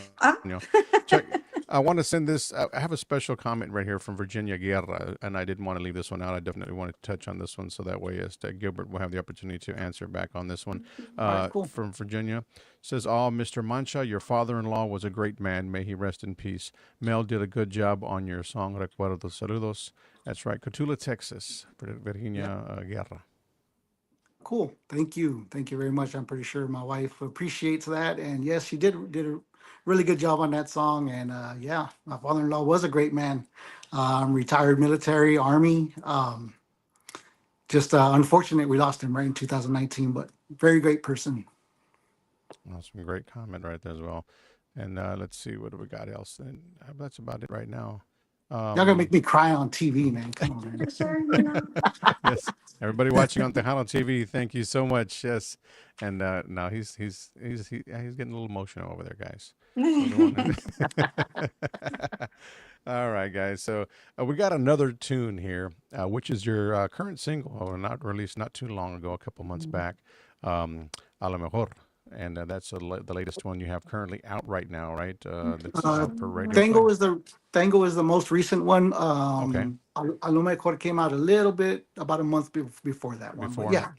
Check. I want to send this. I have a special comment right here from Virginia Guerra, and I didn't want to leave this one out. I definitely wanted to touch on this one, so that way, Gilbert will have the opportunity to answer back on this one. right, cool. From Virginia, says, "Oh, Mr. Mancha, your father-in-law was a great man. May he rest in peace. Mel did a good job on your song, Recuerdos Saludos." That's right, Cotulla, Texas, Virginia Guerra. Cool. Thank you very much. I'm pretty sure my wife appreciates that, and yes, she did a really good job on that song. And yeah, my father-in-law was a great man. Retired military, Army. Just unfortunate we lost him right in 2019, but very great person. That's some great comment right there as well. And let's see, what do we got else? And that's about it right now. Y'all gonna make me cry on TV, man. Come on, man. Yes, everybody watching on Tejano TV, thank you so much. Yes, and now he's getting a little emotional over there, guys. All right, guys. So we got another tune here, which is your current single, not released not too long ago, a couple months back, A Lo Mejor. And that's the latest one you have currently out right now, right? That's out for radio play. Tango is the most recent one. Okay. A Lo Mejor came out about a month before that one. Before. But yeah. So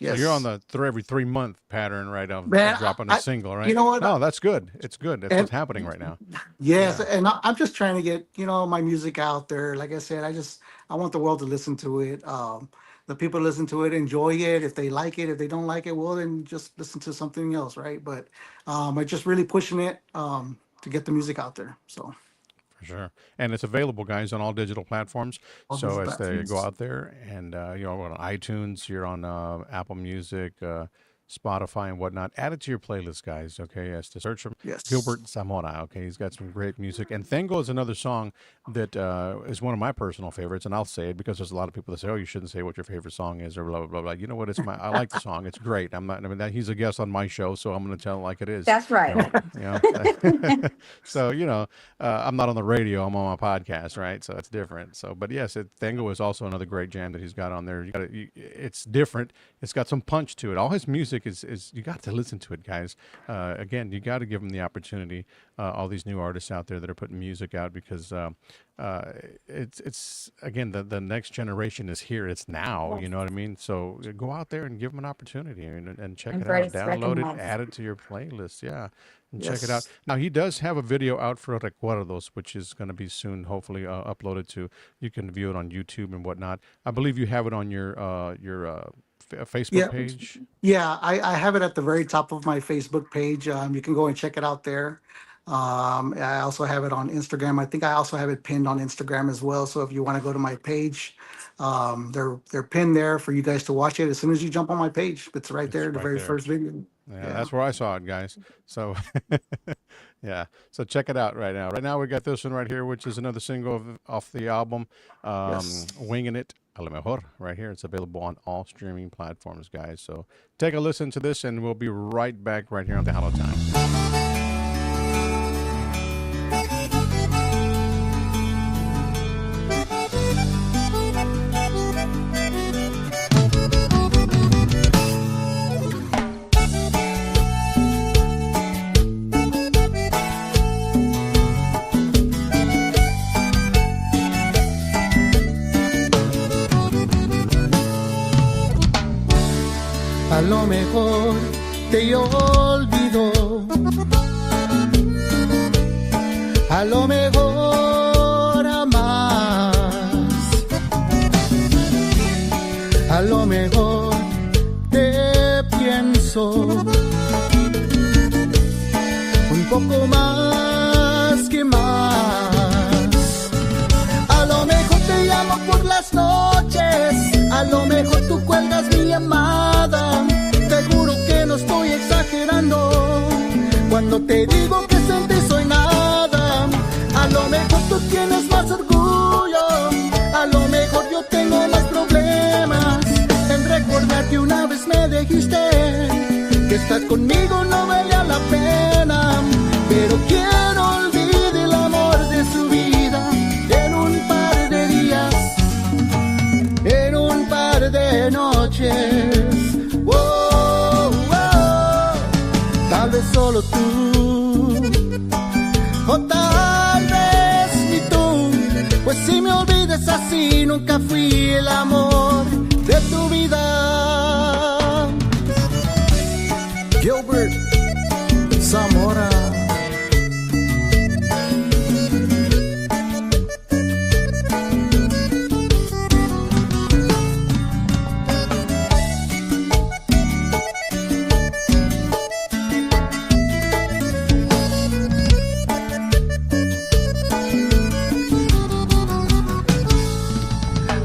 Yes. you're on the every 3-month pattern, right? Of Man, dropping a single, right? you know what? No, that's good. It's good. That's what's happening right now. Yes, and I'm just trying to get my music out there. Like I said, I want the world to listen to it. The people listen to it, enjoy it. If they like it, if they don't like it, well, then just listen to something else, right? But I'm just really pushing it to get the music out there. So For sure. And it's available, guys, on all digital platforms. All So digital as they platforms. go out there and, on iTunes, you're on Apple Music, Spotify and whatnot, add it to your playlist, guys. Okay. As to search for Yes. Gilbert Zamora. Okay. He's got some great music. And Tango is another song that is one of my personal favorites. And I'll say it because there's a lot of people that say, oh, you shouldn't say what your favorite song is or blah, blah, blah, blah. You know what? I like the song. It's great. He's a guest on my show, so I'm going to tell it like it is. That's right. So, I'm not on the radio. I'm on my podcast, right? So it's different. So, but yes, Tango is also another great jam that he's got on there. It's different. It's got some punch to it. All his music is you got to listen to it, guys. Again, you got to give him the opportunity. All these new artists out there that are putting music out because it's again the next generation is here. It's now. You know what I mean? So go out there and give them an opportunity and check it out. Embrace, Download it, recognize. add it to your playlist. Yeah. And check it Yes. out. Now he does have a video out for Recuerdos, which is going to be soon, hopefully uploaded to. You can view it on YouTube and whatnot. I believe you have it on your Facebook Yeah. page. Yeah, I have it at the very top of my Facebook page. You can go and check it out there. I also have it on Instagram. I think I also have it pinned on Instagram as well. So if you want to go to my page, they're pinned there for you guys to watch it as soon as you jump on my page. It's right there, the right very there. first video. Yeah, that's where I saw it, guys. So, yeah. So check it out right now. Right now we got this one right here, which is another single off the album, Yes. Winging It, A Lo Mejor, right here. It's available on all streaming platforms, guys. So take a listen to this, and we'll be right back right here on Tejano Time. A lo mejor te olvidó, a lo mejor amas, a lo mejor beso, un poco más que más. A lo mejor te llamo por las noches, a lo mejor tú cuelgas mi llamada. Te juro que no estoy exagerando cuando te digo que sin ti soy nada. A lo mejor tú tienes más orgullo, a lo mejor yo tengo más problemas en recordar que una vez me dijiste que estar conmigo no valía la pena. Pero quiero olvidar el amor de su vida en un par de días, en un par de noches. Oh, oh, tal vez solo tú, o tal vez ni tú, pues si me olvides así nunca fui el amor de tu vida. Gilbert Zamora.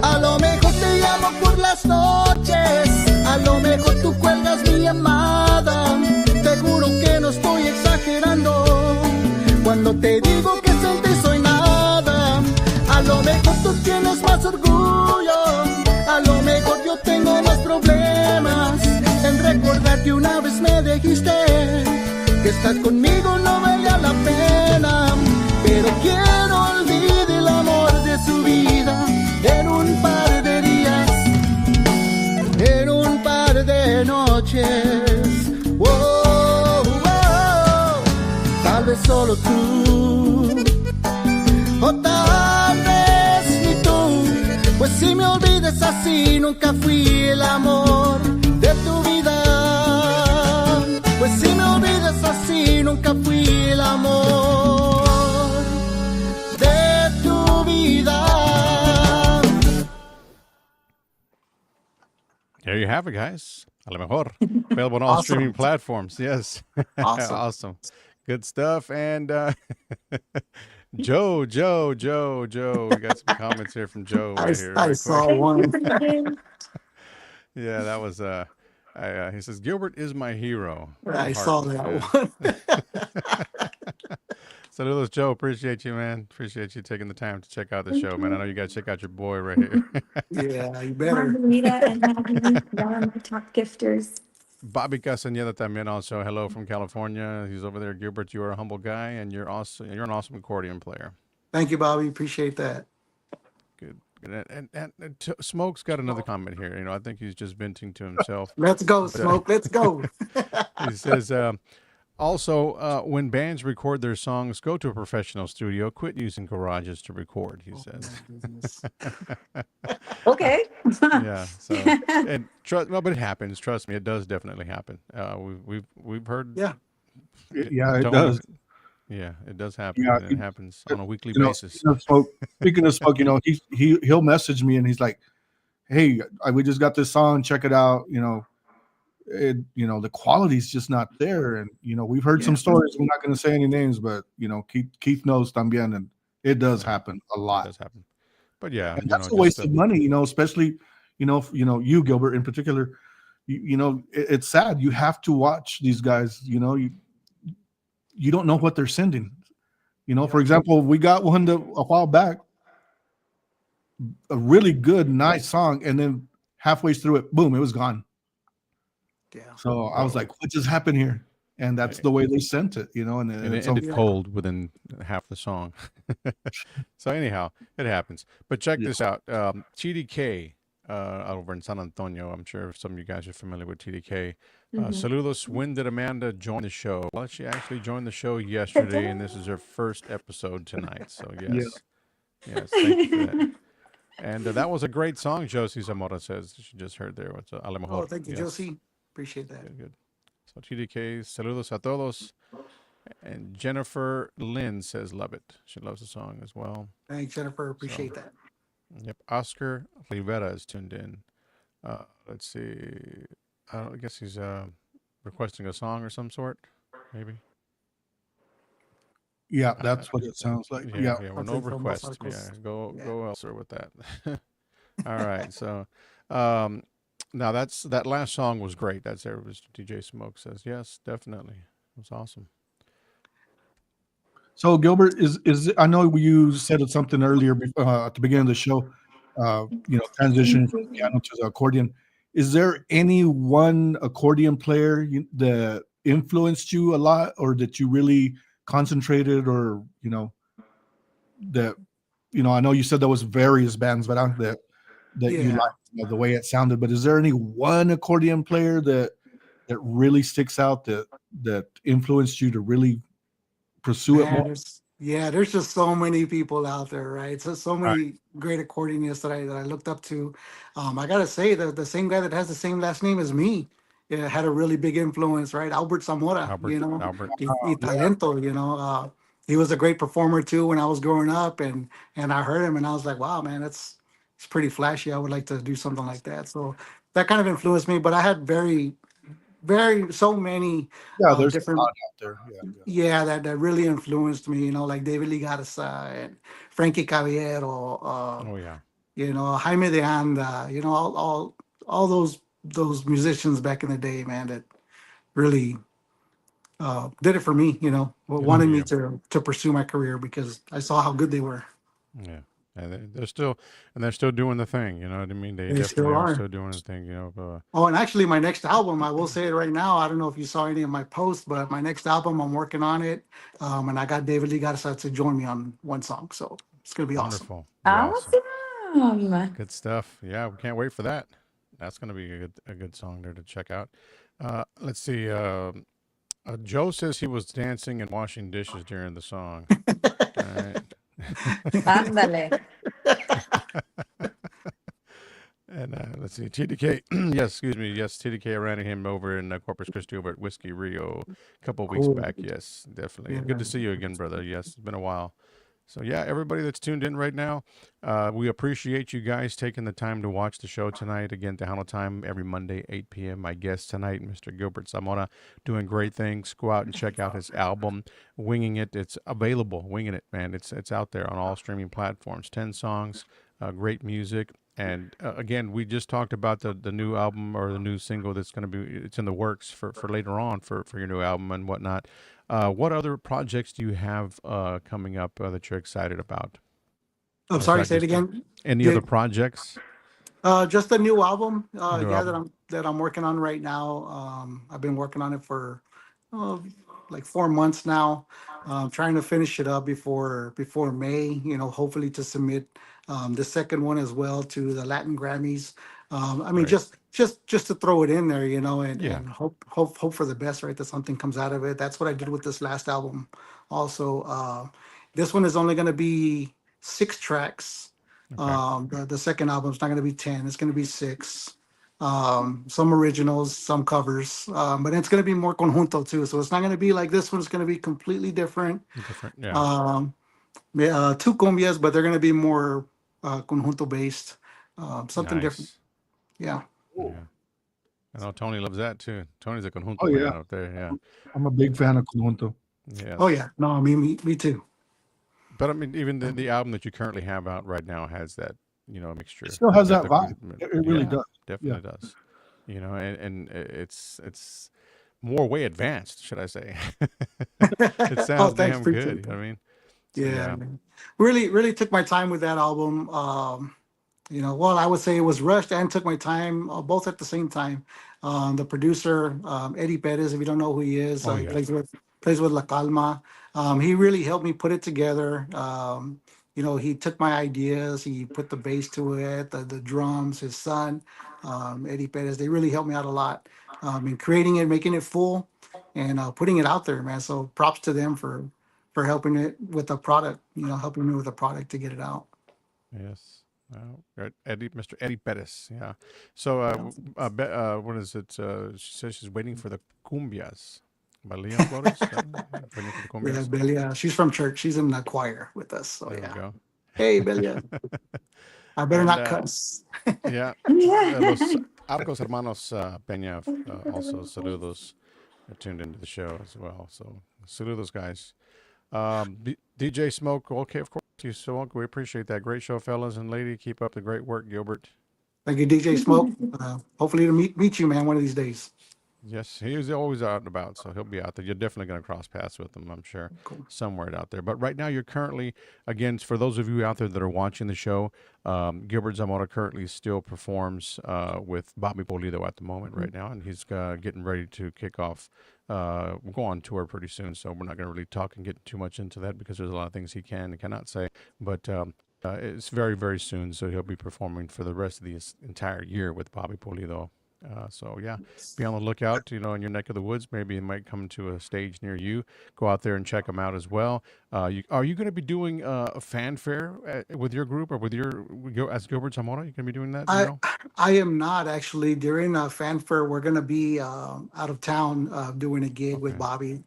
A lo mejor te llamo por las noches, a lo mejor tú cuelgas mi llamada. Te juro que no estoy exagerando cuando te digo que sin ti soy nada. A lo mejor tú tienes más orgullo, a lo mejor yo tengo más problemas en recordar que una vez me dijiste que estar conmigo no valía la pena. Pero quiero olvidar el amor de su vida en un par de días, en un par de noches. Oh, oh, tal vez solo tú, o tal vez ni tú, pues si me olvides así nunca fui el amor de tu vida. Pues si me olvides así nunca fui el amor de tu vida. There you have it, guys. A lo mejor. Available on all Awesome. streaming platforms. Yes. Awesome. Awesome. Good stuff. And Joe. We got some comments here from Joe right here. I Right saw quick. one. Yeah, that was he says Gilbert is my hero. I Heart, saw that yeah. one. Saludos, Joe. Appreciate you, man. Appreciate you taking the time to check out the show, man. I know you got to check out your boy right here. Yeah, you better. Margarita and Maggie, y'all are my top gifters. Bobby Castañeda también also. Hello from California. He's over there. Gilbert, you are a humble guy, and you're an awesome accordion player. Thank you, Bobby. Appreciate that. Good. Smoke's got another comment here. You know, I think he's just venting to himself. Let's go, But, Smoke. Let's go. he says, also, when bands record their songs, go to a professional studio. Quit using garages to record, he says. Okay. Yeah. So, and but it happens. Trust me, it does definitely happen. We've heard. Yeah. Yeah, it Tony- does. Yeah, it does happen. Yeah, and it happens on a weekly You know, basis. speaking of Smoke, you know, he'll message me and he's like, "Hey, we just got this song. Check it out." You know, the quality's just not there, and we've heard some stories. We're not going to say any names, but Keith knows también, and it does happen a It lot. does happen. But yeah, And that's a waste of money, especially you, Gilbert, in particular. It's sad. You have to watch these guys. You don't know what they're sending. For example, we got one a while back, a really good, nice song, and then halfway through it, boom, it was gone. Yeah. So I was like, what just happened here? And that's the way they sent it, and it ended cold within half the song. So anyhow, it happens. But check this out. TDK over in San Antonio. I'm sure some of you guys are familiar with TDK. Saludos. When did Amanda join the show? Well, she actually joined the show yesterday, and this is her first episode tonight. So yes, thank you for that. And that was a great song, Josie Zamora says. She just heard there. What's a lo mejor. Oh, thank you, Josie. Appreciate that. Good. So TDK, saludos a todos. And Jennifer Lynn says love it. She loves the song as well. Thanks, Jennifer. Appreciate that. Yep. Oscar Rivera is tuned in. Let's see. I guess he's requesting a song or some sort, maybe. Yeah, that's what it sounds like. Yeah. Yeah. Well, That's no it from request. Yeah, Marcos. Yeah. go elsewhere with that. All right. So, um, now that last song was great. That's there. Was DJ Smoke says yes, definitely. It was awesome. So Gilbert, is I know you said something earlier at the beginning of the show. Transitioning from the piano to the accordion. Is there any one accordion player that influenced you a lot, or that you really concentrated, or that I know you said there was various bands, but that you Yeah. liked the way it sounded. But is there any one accordion player that really sticks out, that influenced you to really pursue it Man, more? there's just so many people out there, right? So Right. many great accordionists that I looked up to. I gotta say that the same guy that has the same last name as me, yeah, had a really big influence, right? Albert Zamora, Albert. Talento, he was a great performer too when I was growing up, and I heard him and I was like, wow, man, it's pretty flashy. I would like to do something like that. So that kind of influenced me. But I had so many Yeah, there's a different, lot out there. Yeah, yeah. yeah, that really influenced me, like David Ligarza and Frankie Caballero, Oh yeah. Jaime de Anda, all those musicians back in the day, man, that really did it for me, Yeah. wanted me Yeah. to pursue my career because I saw how good they were. Yeah. And they're still doing the thing. You know what I mean? They They definitely still are are. still doing the thing. Oh, and actually, my next album, I will say it right now. I don't know if you saw any of my posts, but my next album, I'm working on it, and I got David Lee Garza to join me on one song, so it's gonna be awesome. Wonderful. Yeah. So Awesome. good stuff. Yeah, we can't wait for that. That's going to be a good song there to check out. Let's see. Joe says he was dancing and washing dishes during the song. All right. Ándale. And let's see, TDK. Yes, excuse me. Yes, TDK ran into him over in Corpus Christi over at Whiskey Rio a couple of weeks Cool. back. Yes, definitely. Yeah. Good to see you again, brother. Yes, it's been a while. So yeah, everybody that's tuned in right now, we appreciate you guys taking the time to watch the show tonight. Again, Tejano time every Monday, 8 p.m. My guest tonight, Mr. Gilbert Zamora, doing great things. Go out and check out his album, Winging It. It's available, Winging It, man. It's out there on all streaming platforms. 10 songs, great music. And again, we just talked about the new album or the new single that's going to be, it's in the works for later on for your new album and whatnot. What other projects do you have coming up that you're excited about? I'm Or is sorry, that say it just again. any Yeah, other projects? just a new album, New yeah, album. that I'm working on right now. I've been working on it for uh, like 4 months now. Trying to finish it up before May. Hopefully to submit the second one as well to the Latin Grammys. I mean, Right. just to throw it in there, and Yeah. hope for the best, right? That something comes out of it. That's what I did with this last album. Also, this one is only going to be 6 tracks. Okay. The second album's not going to be 10. It's going to be 6. Some originals, some covers, but it's going to be more conjunto too. So it's not going to be like this one. It's going to be completely different. Different. Yeah. Um, Two cumbias, but they're going to be more conjunto based. Something different. Nice. Yeah. Yeah. I know Tony loves that too. Tony's a conjunto Oh yeah, man up there. Yeah. I'm a big fan of conjunto. Yes. Oh yeah. No, me too. But I mean, even the album that you currently have out right now has that, mixture. It still has Got that vibe. It really yeah, does. definitely does. And it's more way advanced, should I say? It Oh, sounds thanks. damn good. Appreciate You know that. what I mean? So Yeah, yeah. man. Really took my time with that album. Well, I would say it was rushed and took my time, both at the same time. The producer, Eddie Perez, if you don't know who he is, Oh he yeah. plays with La Calma. He really helped me put it together. He took my ideas, he put the bass to it, the drums, his son, Eddie Perez. They really helped me out a lot in creating it, making it full, and putting it out there, man. So props to them for helping it with the product. Helping me with the product to get it out. Yes. Right. Mr. Eddie Perez. Yeah. So, what is it? She says she's waiting for the cumbias. Malia Flores? Waiting for the Yeah, cumbias? Belia. She's from church. She's in the choir with us. So There we yeah. go. Hey, Belia. I better And not cuss. yeah, Yeah. los Arcos Hermanos Peña also saludos. are tuned into the show as well. So salute those guys. DJ Smoke, okay, of course, you Smoke. We appreciate that. Great show, fellas and lady. Keep up the great work, Gilbert. Thank you, DJ Smoke. Hopefully to meet you, man, one of these days. Yes, he is always out and about, so he'll be out there. You're definitely going to cross paths with him, I'm sure, Cool. somewhere out there. But right now, you're currently, again, for those of you out there that are watching the show, Gilbert Zamora currently still performs with Bobby Pulido at the moment right now, and he's getting ready to kick off. We'll go on tour pretty soon, so we're not going to really talk and get too much into that because there's a lot of things he can and cannot say. But it's very, very soon, so he'll be performing for the rest of the entire year with Bobby Pulido. So yeah, be on the lookout. You know, in your neck of the woods, maybe it might come to a stage near you. Go out there and check them out as well. Are you going to be doing a fanfare with your group or with as Gilbert Zamora? You going to be doing that? Do you I know? I am not actually during a fanfare. We're gonna be out of town doing a gig with Okay. Bobby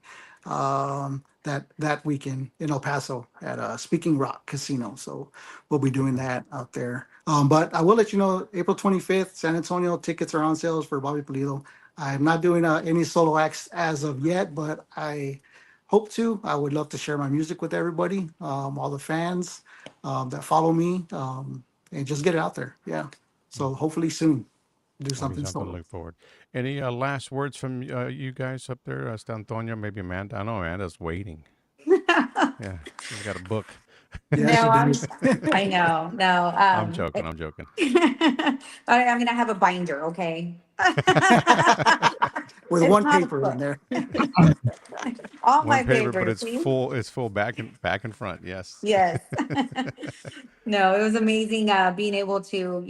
that weekend in El Paso at Speaking Rock Casino. So we'll be doing Okay. that out there. But I will let you know, April 25th, San Antonio, tickets are on sales for Bobby Pulido. I'm not doing any solo acts as of yet, but I hope to. I would love to share my music with everybody, all the fans that follow me, and just get it out there. Yeah. So hopefully soon do That'll be something something to solo. look forward. Any last words from you guys up there, Antonio, maybe Amanda? I know Amanda's waiting. Yeah, she's got a book. Yeah, she No, does. I know, no. I'm joking. I'm joking. I mean, I have a binder, okay? With It's one not a paper in book. there. All One my paper, but papers, it's please. full. It's full back and front. Yes. Yes. No, it was amazing being able to,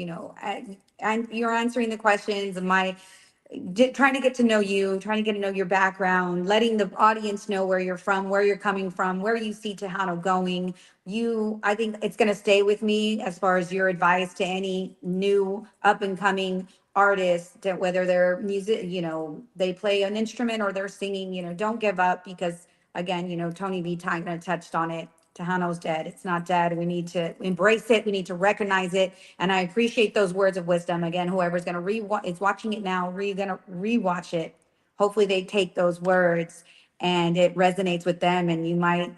and you're answering the questions and trying to get to know you, trying to get to know your background, letting the audience know where you're from, where you're coming from, where you see Tejano going. I think it's going to stay with me as far as your advice to any new up and coming artists, that whether they're music, they play an instrument or they're singing, don't give up because again, Tony V. kind of touched on it. Tejano's dead. It's not dead. We need to embrace it. We need to recognize it. And I appreciate those words of wisdom. Again, whoever's going to is watching it now, going to rewatch it. Hopefully they take those words and it resonates with them. And you might,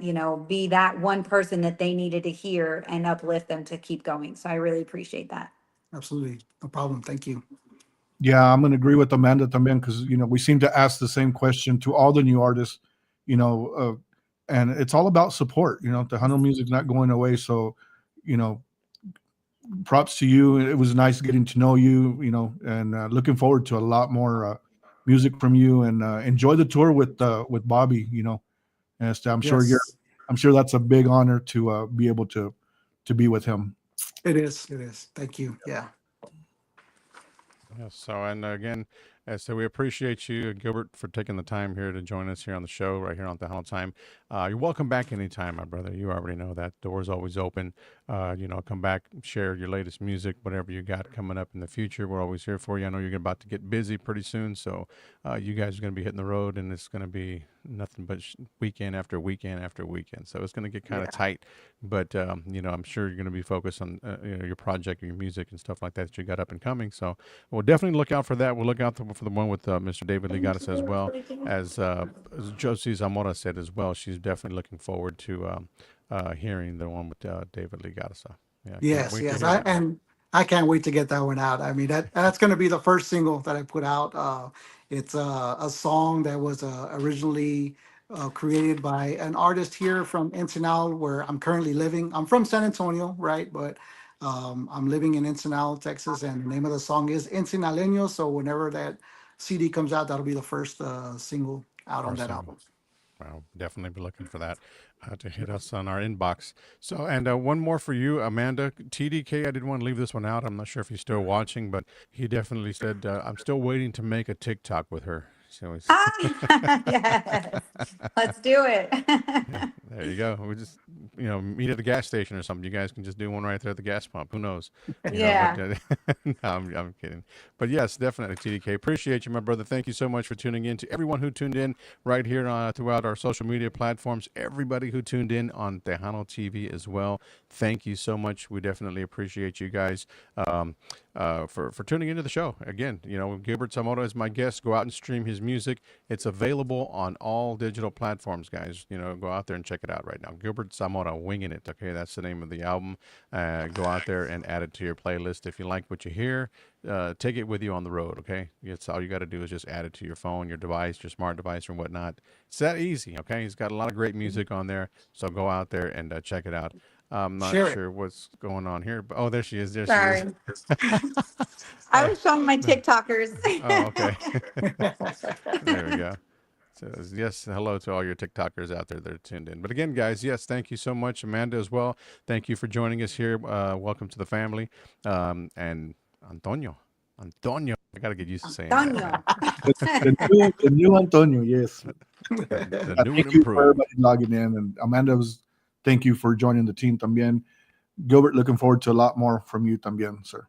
be that one person that they needed to hear and uplift them to keep going. So I really appreciate that. Absolutely. No problem. Thank you. Yeah, I'm going to agree with Amanda también because we seem to ask the same question to all the new artists, you know, uh, and it's all about support. Tejano music's not going away, so you know, props to you. It was nice getting to know you, and looking forward to a lot more music from you. And enjoy the tour with Bobby. And Yes, I'm sure that's a big honor to be able to be with him. it is. It is. Thank you. Yeah. Yes. So, and again, so we appreciate you, Gilbert, for taking the time here to join us here on the show, right here on the Tejano Time. You're welcome back anytime, my brother. You already know that door's always open. Come back, share your latest music, whatever you got coming up in the future. We're always here for you. I know you're about to get busy pretty soon, so you guys are going to be hitting the road, and it's going to be nothing but weekend after weekend after weekend. So it's going to get kind of tight, but I'm sure you're going to be focused on your project, your music, and stuff like that you got up and coming. So we'll definitely look out for that. We'll look out for the one with Mr. David Ligadas as well. As Josie Zamora said as well, she's definitely looking forward to hearing the one with David Ligadas. Yeah, I can't Yes. wait to Yes. hear that one. I can't wait to get that one out. I mean, that's going to be the first single that I put out. It's a song that was originally created by an artist here from Ensenada, where I'm currently living. I'm from San Antonio, right? But I'm living in Ensenada, Texas, and the name of the song is Ensenaleño. So whenever that CD comes out, that'll be the first single out on First that single. album. I'll definitely be looking for that to hit us on our inbox. So, and one more for you, Amanda. TDK, I didn't want to leave this one out. I'm not sure if he's still watching, but he definitely said, I'm still waiting to make a TikTok with her. So Yes, let's do it. there you go. We just meet at the gas station or something. You guys can just do one right there at the gas pump. Who knows? Yeah. No, I'm kidding. But yes, definitely, TDK. Appreciate you, my brother. Thank you so much for tuning in. To everyone who tuned in right here throughout our social media platforms, everybody who tuned in on Tejano TV as well, thank you so much. We definitely appreciate you guys for tuning into the show. Again, Gilbert Zamora is my guest. Go out and stream his music. It's available on all digital platforms, guys. Go out there and check it out right now. Gilbert Zamora, Winging It. Okay, that's the name of the album. Go out there and add it to your playlist. If you like what you hear, take it with you on the road. Okay, it's all you got to do is just add it to your phone, your device, your smart device, or whatnot. It's that easy. Okay, he's got a lot of great music on there. So go out there and check it out. I'm not Share it. sure what's going on here, but there she is. There she Sorry. is. I was showing my TikTokers. Oh, okay. There we go. So, yes, hello to all your TikTokers out there that are tuned in. But again, guys, yes, thank you so much. Amanda as well. Thank you for joining us here. Welcome to the family. And Antonio. I got to get used to saying that. Antonio. The new Antonio, yes. The new and Thank you for improved. everybody logging in. And Amanda, thank you for joining the team también. Gilbert, looking forward to a lot more from you también, sir.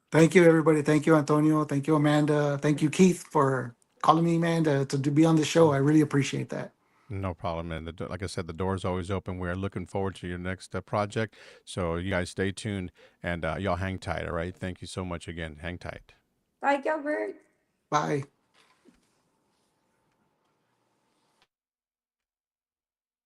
Thank you, everybody. Thank you, Antonio. Thank you, Amanda. Thank you, Keith, for calling me, man, to be on the show. I really appreciate that. No problem, man. Like I said, the door is always open. We're looking forward to your next project. So you guys stay tuned and y'all hang tight, all right? Thank you so much again. Hang tight. Bye, Gilbert. Bye.